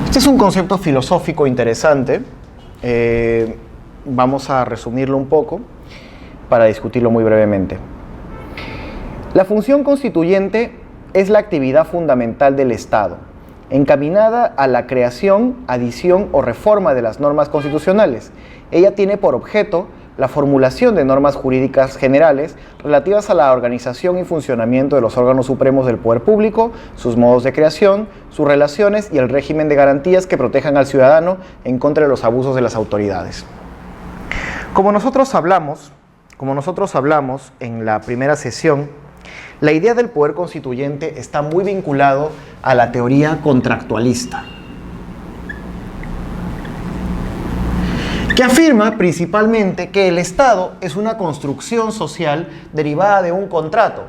Este es un concepto filosófico interesante. Vamos a resumirlo un poco para discutirlo muy brevemente. La función constituyente es la actividad fundamental del Estado, encaminada a la creación, adición o reforma de las normas constitucionales. Ella tiene por objeto la formulación de normas jurídicas generales relativas a la organización y funcionamiento de los órganos supremos del poder público, sus modos de creación, sus relaciones y el régimen de garantías que protejan al ciudadano en contra de los abusos de las autoridades. Como nosotros hablamos en la primera sesión, la idea del poder constituyente está muy vinculado a la teoría contractualista, que afirma principalmente que el Estado es una construcción social derivada de un contrato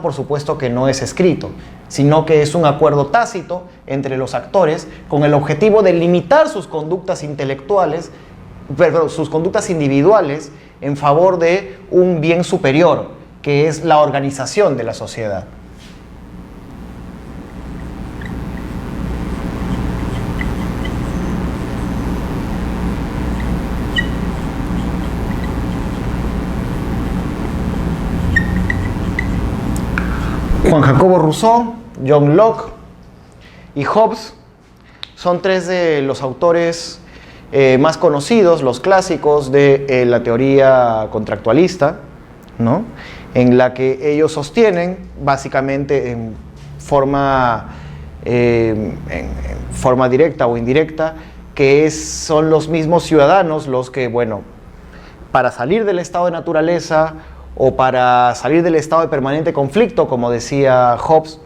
por supuesto que no es escrito, sino que es un acuerdo tácito entre los actores con el objetivo de limitar sus conductas sus conductas individuales en favor de un bien superior, que es la organización de la sociedad. Juan Jacobo Rousseau, John Locke y Hobbes son tres de los autores más conocidos, los clásicos de la teoría contractualista, ¿no? En la que ellos sostienen, básicamente en forma directa o indirecta, que son los mismos ciudadanos los que, bueno, para salir del estado de naturaleza o para salir del estado de permanente conflicto, como decía Hobbes,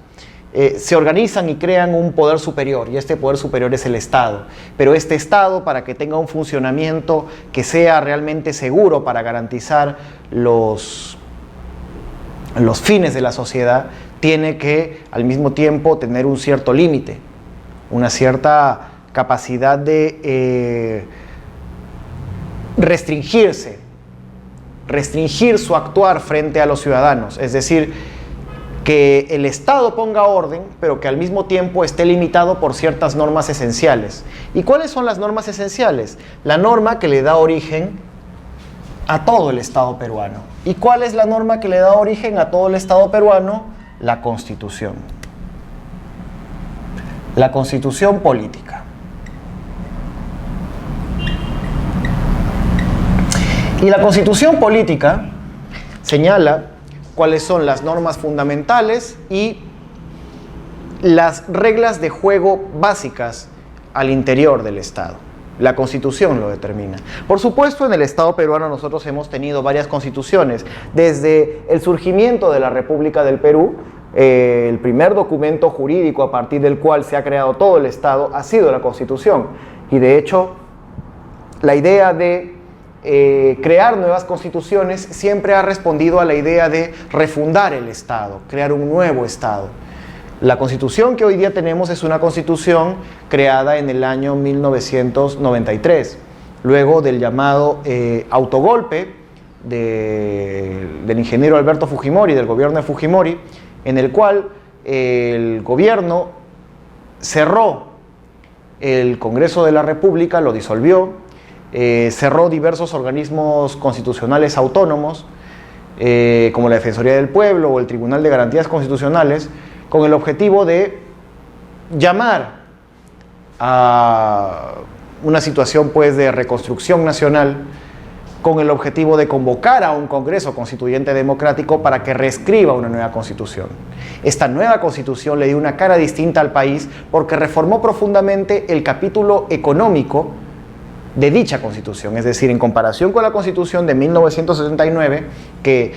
se organizan y crean un poder superior, y este poder superior es el Estado. Pero este Estado, para que tenga un funcionamiento que sea realmente seguro para garantizar los fines de la sociedad, tiene que al mismo tiempo tener un cierto límite, una cierta capacidad de restringir su actuar frente a los ciudadanos, es decir, que el Estado ponga orden, pero que al mismo tiempo esté limitado por ciertas normas esenciales. ¿Y cuáles son las normas esenciales? La norma que le da origen a todo el Estado peruano. ¿Y cuál es la norma que le da origen a todo el Estado peruano? La Constitución. La Constitución política. Y la Constitución política señala cuáles son las normas fundamentales y las reglas de juego básicas al interior del Estado. La Constitución lo determina. Por supuesto, en el Estado peruano nosotros hemos tenido varias constituciones. Desde el surgimiento de la República del Perú, El primer documento jurídico a partir del cual se ha creado todo el Estado ha sido la Constitución. Y de hecho, la idea de crear nuevas constituciones siempre ha respondido a la idea de refundar el Estado, crear un nuevo Estado. La Constitución que hoy día tenemos es una Constitución creada en el año 1993, luego del llamado autogolpe del ingeniero Alberto Fujimori, del gobierno de Fujimori, en el cual el gobierno cerró el Congreso de la República, lo disolvió, cerró diversos organismos constitucionales autónomos, como la Defensoría del Pueblo o el Tribunal de Garantías Constitucionales, con el objetivo de llamar a una situación pues de reconstrucción nacional, con el objetivo de convocar a un Congreso Constituyente democrático para que reescriba una nueva Constitución. Esta nueva Constitución le dio una cara distinta al país porque reformó profundamente el capítulo económico de dicha Constitución, es decir, en comparación con la Constitución de 1979, que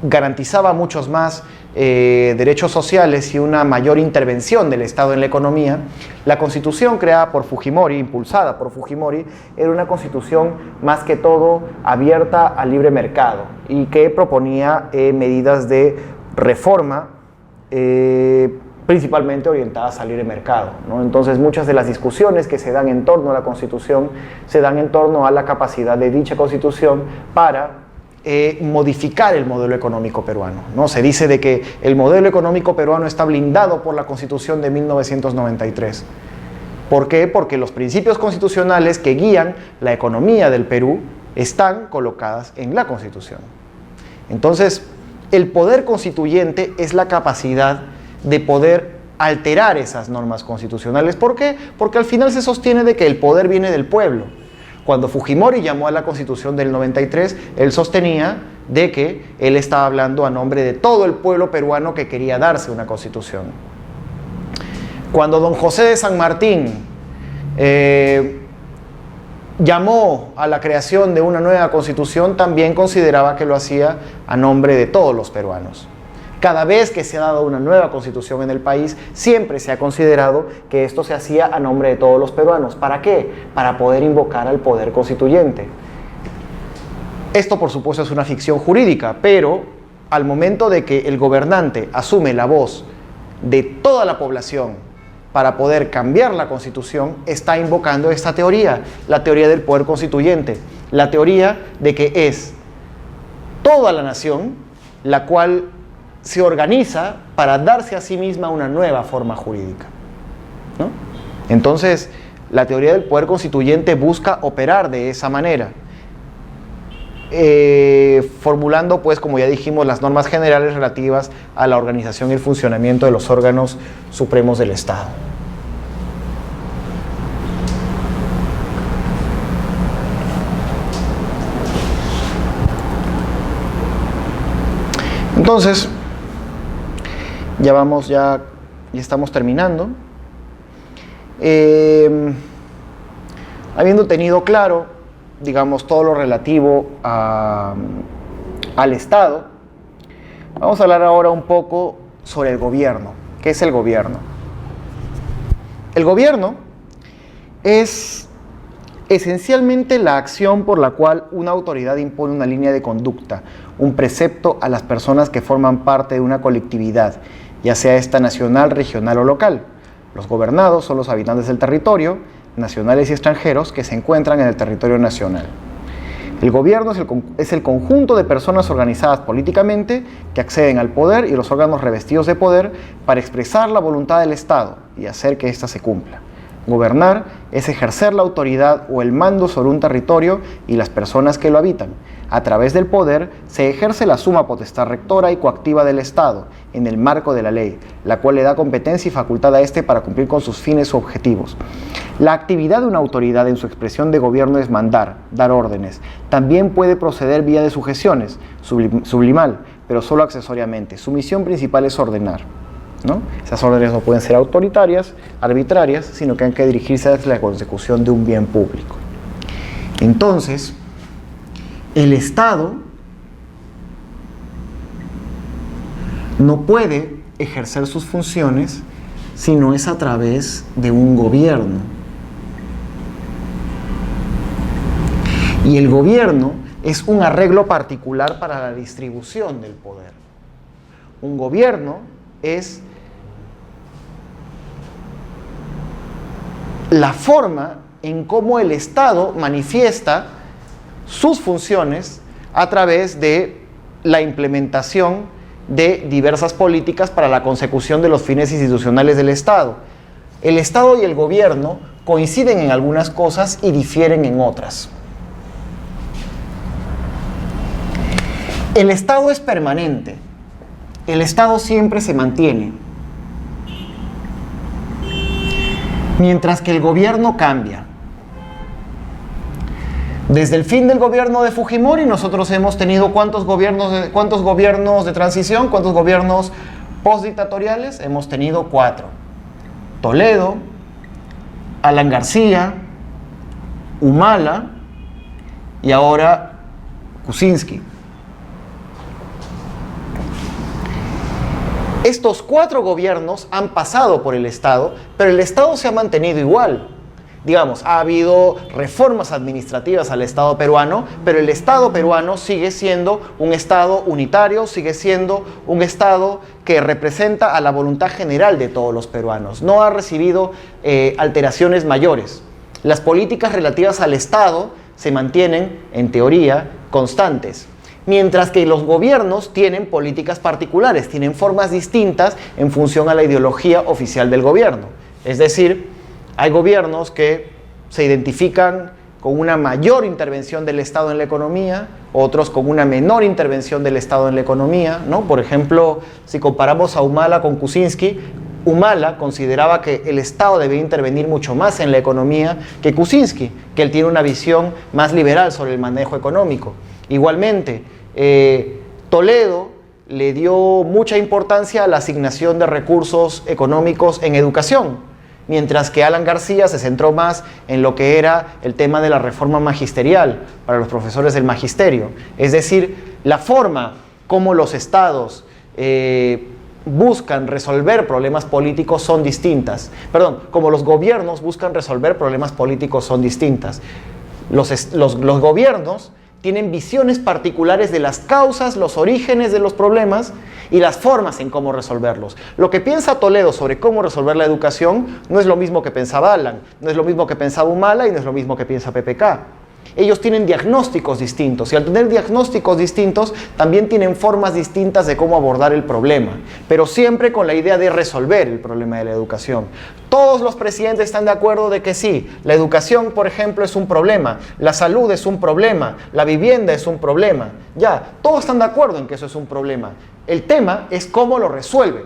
garantizaba muchos más derechos sociales y una mayor intervención del Estado en la economía, la Constitución creada por Fujimori, impulsada por Fujimori, era una Constitución más que todo abierta al libre mercado y que proponía medidas de reforma principalmente orientadas al libre mercado, ¿no? Entonces muchas de las discusiones que se dan en torno a la Constitución se dan en torno a la capacidad de dicha Constitución para modificar el modelo económico peruano, ¿no? Se dice de que el modelo económico peruano está blindado por la Constitución de 1993. ¿Por qué? Porque los principios constitucionales que guían la economía del Perú están colocadas en la Constitución. Entonces, el poder constituyente es la capacidad de poder alterar esas normas constitucionales. ¿Por qué? Porque al final se sostiene de que el poder viene del pueblo. Cuando Fujimori llamó a la Constitución del 93, él sostenía de que él estaba hablando a nombre de todo el pueblo peruano que quería darse una Constitución. Cuando don José de San Martín llamó a la creación de una nueva Constitución, también consideraba que lo hacía a nombre de todos los peruanos. Cada vez que se ha dado una nueva Constitución en el país, siempre se ha considerado que esto se hacía a nombre de todos los peruanos. ¿Para qué? Para poder invocar al poder constituyente. Esto, por supuesto, es una ficción jurídica, pero al momento de que el gobernante asume la voz de toda la población para poder cambiar la Constitución, está invocando esta teoría, la teoría del poder constituyente, la teoría de que es toda la nación la cual se organiza para darse a sí misma una nueva forma jurídica, ¿no? Entonces, la teoría del poder constituyente busca operar de esa manera, formulando, pues, como ya dijimos, las normas generales relativas a la organización y el funcionamiento de los órganos supremos del Estado. Entonces, ya estamos terminando. Habiendo tenido claro, digamos, todo lo relativo al Estado, vamos a hablar ahora un poco sobre el gobierno. ¿Qué es el gobierno? El gobierno es esencialmente la acción por la cual una autoridad impone una línea de conducta, un precepto a las personas que forman parte de una colectividad, ya sea esta nacional, regional o local. Los gobernados son los habitantes del territorio, nacionales y extranjeros, que se encuentran en el territorio nacional. El gobierno es el conjunto de personas organizadas políticamente que acceden al poder y los órganos revestidos de poder para expresar la voluntad del Estado y hacer que ésta se cumpla. Gobernar es ejercer la autoridad o el mando sobre un territorio y las personas que lo habitan. A través del poder se ejerce la suma potestad rectora y coactiva del Estado en el marco de la ley, la cual le da competencia y facultad a éste para cumplir con sus fines u objetivos. La actividad de una autoridad en su expresión de gobierno es mandar, dar órdenes. También puede proceder vía de sujeciones, sublimal, pero solo accesoriamente. Su misión principal es ordenar, ¿no? Esas órdenes no pueden ser autoritarias, arbitrarias, sino que han que dirigirse a la consecución de un bien público. Entonces, el Estado no puede ejercer sus funciones si no es a través de un gobierno. Y el gobierno es un arreglo particular para la distribución del poder. Un gobierno es la forma en cómo el Estado manifiesta sus funciones a través de la implementación de diversas políticas para la consecución de los fines institucionales del Estado. El Estado y el gobierno coinciden en algunas cosas y difieren en otras. El Estado es permanente. El Estado siempre se mantiene. Mientras que el gobierno cambia. Desde el fin del gobierno de Fujimori nosotros hemos tenido ¿cuántos gobiernos de transición? ¿Cuántos gobiernos postdictatoriales? Hemos tenido 4. Toledo, Alan García, Humala y ahora Kuczynski. Estos 4 gobiernos han pasado por el Estado, pero el Estado se ha mantenido igual. Digamos, ha habido reformas administrativas al Estado peruano, pero el Estado peruano sigue siendo un Estado unitario, sigue siendo un Estado que representa a la voluntad general de todos los peruanos. No ha recibido alteraciones mayores. Las políticas relativas al Estado se mantienen, en teoría, constantes. Mientras que los gobiernos tienen políticas particulares, tienen formas distintas en función a la ideología oficial del gobierno. Es decir, hay gobiernos que se identifican con una mayor intervención del Estado en la economía, otros con una menor intervención del Estado en la economía, ¿no? Por ejemplo, si comparamos a Humala con Kuczynski, Humala consideraba que el Estado debía intervenir mucho más en la economía que Kuczynski, que él tiene una visión más liberal sobre el manejo económico. Igualmente, Toledo le dio mucha importancia a la asignación de recursos económicos en educación, mientras que Alan García se centró más en lo que era el tema de la reforma magisterial para los profesores del magisterio. Es decir, la forma como los estados buscan resolver problemas políticos son distintas. Perdón, como los gobiernos buscan resolver problemas políticos son distintas. Los gobiernos tienen visiones particulares de las causas, los orígenes de los problemas y las formas en cómo resolverlos. Lo que piensa Toledo sobre cómo resolver la educación no es lo mismo que pensaba Alan, no es lo mismo que pensaba Humala y no es lo mismo que piensa PPK. Ellos tienen diagnósticos distintos y al tener diagnósticos distintos también tienen formas distintas de cómo abordar el problema, pero siempre con la idea de resolver el problema de la educación. Todos los presidentes están de acuerdo de que sí, la educación, por ejemplo, es un problema, la salud es un problema, la vivienda es un problema. Ya, todos están de acuerdo en que eso es un problema. El tema es cómo lo resuelven.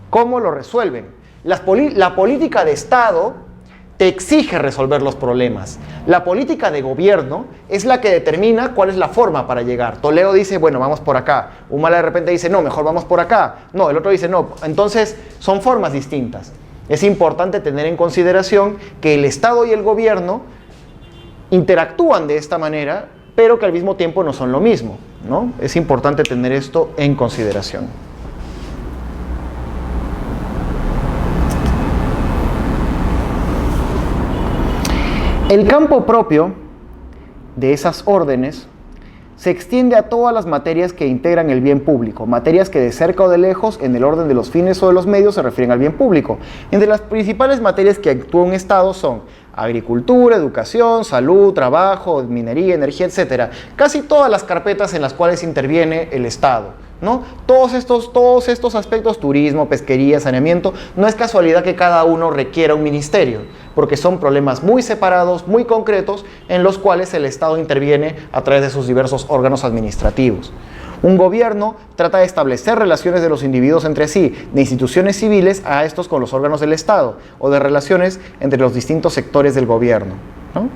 ¿Cómo lo resuelven? La política de Estado te exige resolver los problemas. La política de gobierno es la que determina cuál es la forma para llegar. Toledo dice, bueno, vamos por acá. Humala de repente dice, no, mejor vamos por acá. No, el otro dice, no. Entonces, son formas distintas. Es importante tener en consideración que el Estado y el gobierno interactúan de esta manera, pero que al mismo tiempo no son lo mismo, ¿no? Es importante tener esto en consideración. El campo propio de esas órdenes se extiende a todas las materias que integran el bien público, materias que de cerca o de lejos, en el orden de los fines o de los medios, se refieren al bien público. Entre las principales materias que actúa un Estado son agricultura, educación, salud, trabajo, minería, energía, etc. Casi todas las carpetas en las cuales interviene el Estado, ¿no? Todos estos aspectos, turismo, pesquería, saneamiento, no es casualidad que cada uno requiera un ministerio, porque son problemas muy separados, muy concretos, en los cuales el Estado interviene a través de sus diversos órganos administrativos. Un gobierno trata de establecer relaciones de los individuos entre sí, de instituciones civiles a estos con los órganos del Estado, o de relaciones entre los distintos sectores del gobierno, ¿no?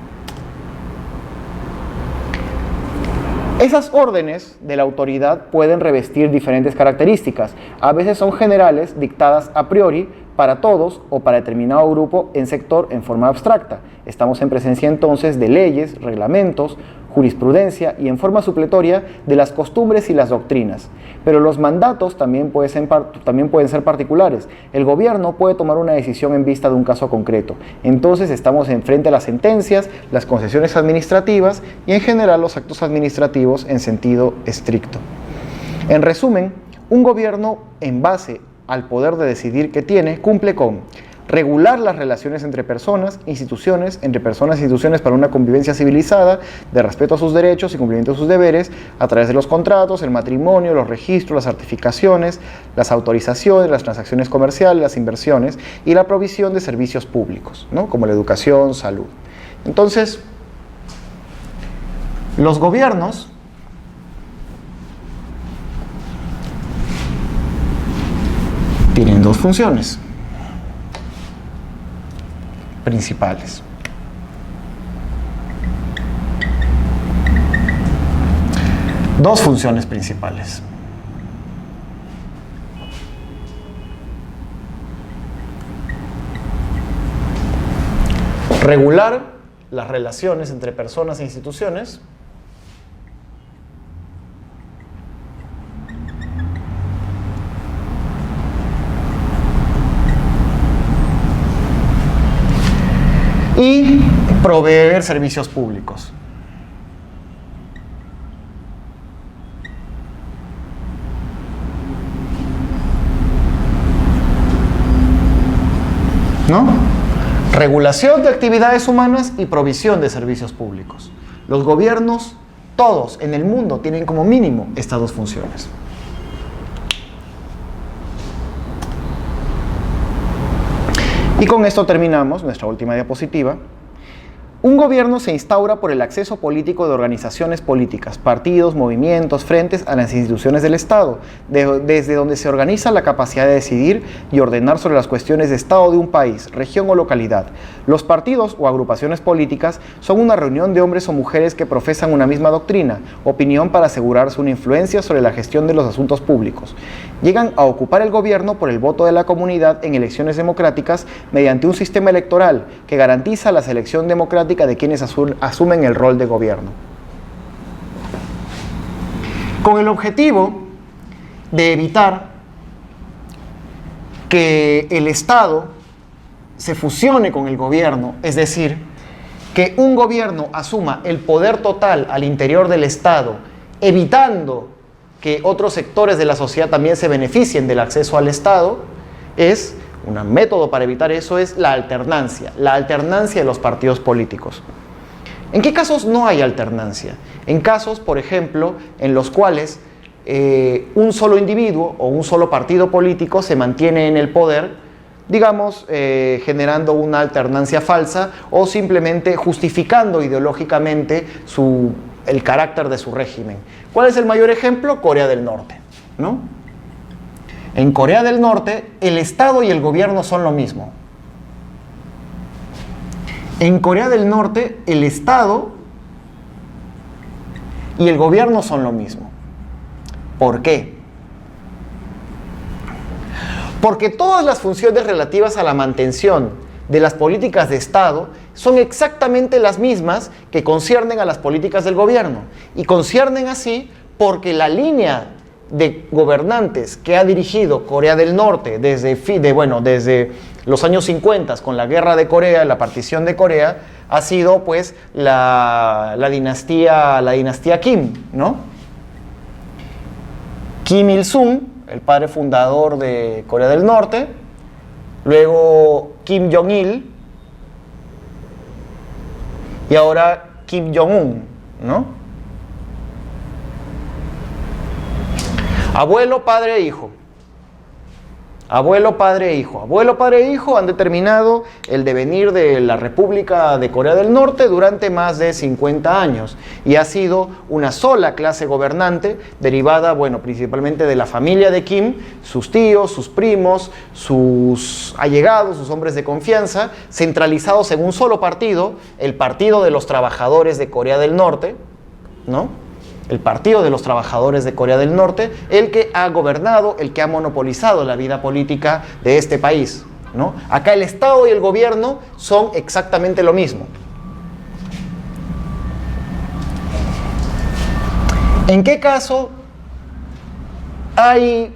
Esas órdenes de la autoridad pueden revestir diferentes características. A veces son generales, dictadas a priori para todos o para determinado grupo en sector en forma abstracta. Estamos en presencia entonces de leyes, reglamentos, jurisprudencia y en forma supletoria de las costumbres y las doctrinas. Pero los mandatos también pueden ser particulares. El gobierno puede tomar una decisión en vista de un caso concreto. Entonces estamos enfrente a las sentencias, las concesiones administrativas y en general los actos administrativos en sentido estricto. En resumen, un gobierno en base al poder de decidir que tiene cumple con regular las relaciones entre personas, instituciones, para una convivencia civilizada, de respeto a sus derechos y cumplimiento de sus deberes, a través de los contratos, el matrimonio, los registros, las certificaciones, las autorizaciones, las transacciones comerciales, las inversiones y la provisión de servicios públicos, ¿no? Como la educación, salud. Entonces, los gobiernos tienen dos funciones principales. Dos funciones principales. Regular las relaciones entre personas e instituciones y proveer servicios públicos. ¿No? Regulación de actividades humanas y provisión de servicios públicos. Los gobiernos, todos en el mundo, tienen como mínimo estas dos funciones. Y con esto terminamos nuestra última diapositiva. Un gobierno se instaura por el acceso político de organizaciones políticas, partidos, movimientos, frentes a las instituciones del Estado, desde donde se organiza la capacidad de decidir y ordenar sobre las cuestiones de Estado de un país, región o localidad. Los partidos o agrupaciones políticas son una reunión de hombres o mujeres que profesan una misma doctrina, opinión para asegurarse una influencia sobre la gestión de los asuntos públicos. Llegan a ocupar el gobierno por el voto de la comunidad en elecciones democráticas mediante un sistema electoral que garantiza la selección democrática de quienes asumen el rol de gobierno. Con el objetivo de evitar que el Estado se fusione con el gobierno, es decir, que un gobierno asuma el poder total al interior del Estado, evitando que otros sectores de la sociedad también se beneficien del acceso al Estado, un método para evitar eso es la alternancia de los partidos políticos. ¿En qué casos no hay alternancia? En casos, por ejemplo, en los cuales un solo individuo o un solo partido político se mantiene en el poder, digamos, generando una alternancia falsa o simplemente justificando ideológicamente el carácter de su régimen. ¿Cuál es el mayor ejemplo? Corea del Norte, ¿no? En Corea del Norte, el Estado y el gobierno son lo mismo. En Corea del Norte, el Estado y el gobierno son lo mismo. ¿Por qué? Porque todas las funciones relativas a la mantención de las políticas de Estado son exactamente las mismas que conciernen a las políticas del gobierno. Y conciernen así porque la línea de gobernantes que ha dirigido Corea del Norte desde los años 50 con la guerra de Corea, la partición de Corea, ha sido pues la dinastía Kim, ¿no? Kim Il-sung, el padre fundador de Corea del Norte, luego Kim Jong-il y ahora Kim Jong-un, ¿no? Abuelo, padre e hijo. Abuelo, padre e hijo. Abuelo, padre e hijo han determinado el devenir de la República de Corea del Norte durante más de 50 años. Y ha sido una sola clase gobernante derivada, principalmente de la familia de Kim, sus tíos, sus primos, sus allegados, sus hombres de confianza, centralizados en un solo partido, el Partido de los Trabajadores de Corea del Norte, ¿no? El Partido de los Trabajadores de Corea del Norte, el que ha gobernado, el que ha monopolizado la vida política de este país, ¿no? Acá el Estado y el gobierno son exactamente lo mismo. ¿En qué caso hay,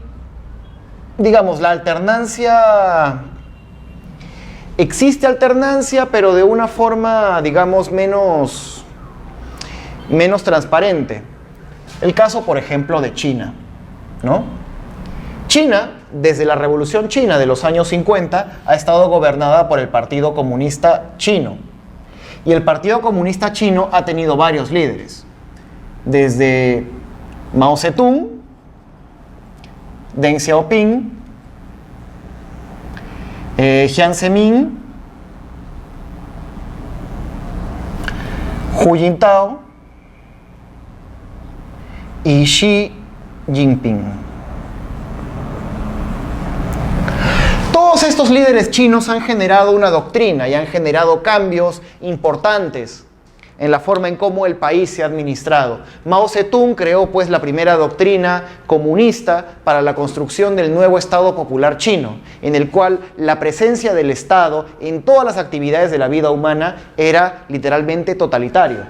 digamos, la alternancia? Existe alternancia, pero de una forma, digamos, menos transparente. El caso, por ejemplo, de China, ¿no? China, desde la Revolución China de los años 50, ha estado gobernada por el Partido Comunista Chino. Y el Partido Comunista Chino ha tenido varios líderes. Desde Mao Zedong, Deng Xiaoping, Jiang Zemin, Hu Jintao y Xi Jinping. Todos estos líderes chinos han generado una doctrina y han generado cambios importantes en la forma en cómo el país se ha administrado. Mao Zedong creó pues la primera doctrina comunista para la construcción del nuevo Estado Popular Chino, en el cual la presencia del Estado en todas las actividades de la vida humana era literalmente totalitario.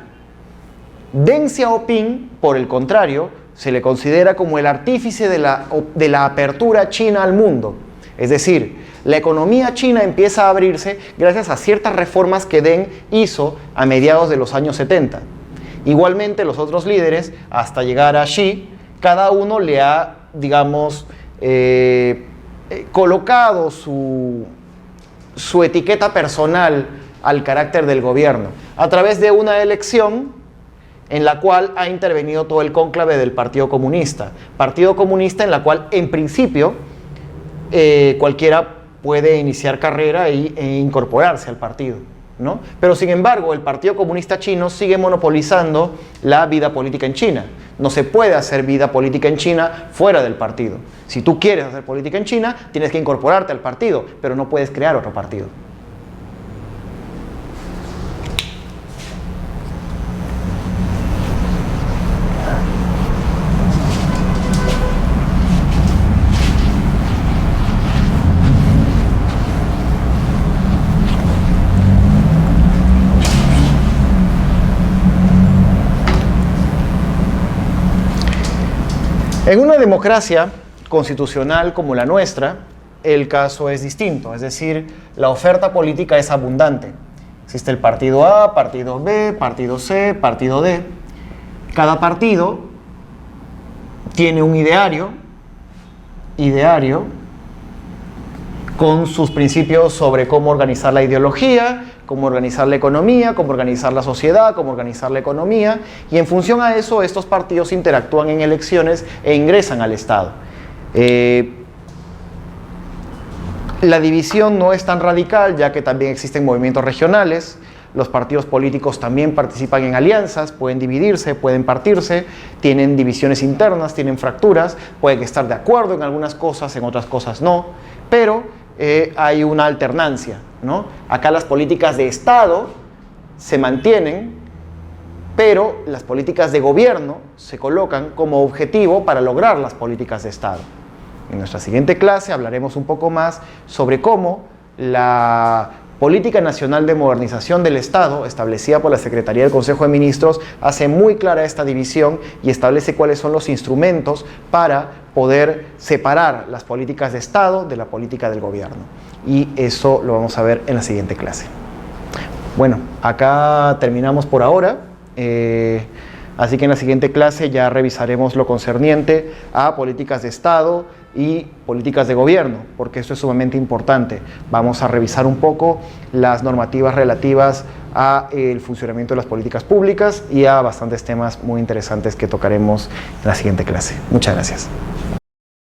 Deng Xiaoping, por el contrario, se le considera como el artífice de la apertura china al mundo. Es decir, la economía china empieza a abrirse gracias a ciertas reformas que Deng hizo a mediados de los años 70. Igualmente, los otros líderes, hasta llegar a Xi, cada uno le ha, digamos, colocado su etiqueta personal al carácter del gobierno, a través de una elección en la cual ha intervenido todo el cónclave del Partido Comunista. Partido Comunista en la cual, en principio, cualquiera puede iniciar carrera e incorporarse al partido, ¿no? Pero sin embargo, el Partido Comunista Chino sigue monopolizando la vida política en China. No se puede hacer vida política en China fuera del partido. Si tú quieres hacer política en China, tienes que incorporarte al partido, pero no puedes crear otro partido. En una democracia constitucional como la nuestra, el caso es distinto, es decir, la oferta política es abundante. Existe el partido A, partido B, partido C, partido D. Cada partido tiene un ideario con sus principios sobre cómo organizar la ideología, cómo organizar la economía, cómo organizar la sociedad, cómo organizar la economía, y en función a eso estos partidos interactúan en elecciones e ingresan al Estado. La división no es tan radical, ya que también existen movimientos regionales. Los partidos políticos también participan en alianzas, pueden dividirse, pueden partirse, tienen divisiones internas, tienen fracturas, pueden estar de acuerdo en algunas cosas, en otras cosas no, pero hay una alternancia, ¿no? Acá las políticas de Estado se mantienen, pero las políticas de gobierno se colocan como objetivo para lograr las políticas de Estado. En nuestra siguiente clase hablaremos un poco más sobre cómo la Política Nacional de Modernización del Estado, establecida por la Secretaría del Consejo de Ministros, hace muy clara esta división y establece cuáles son los instrumentos para poder separar las políticas de Estado de la política del gobierno. Y eso lo vamos a ver en la siguiente clase. Bueno, acá terminamos por ahora. Así que en la siguiente clase ya revisaremos lo concerniente a políticas de Estado y políticas de gobierno, porque esto es sumamente importante. Vamos a revisar un poco las normativas relativas al funcionamiento de las políticas públicas y a bastantes temas muy interesantes que tocaremos en la siguiente clase. Muchas gracias.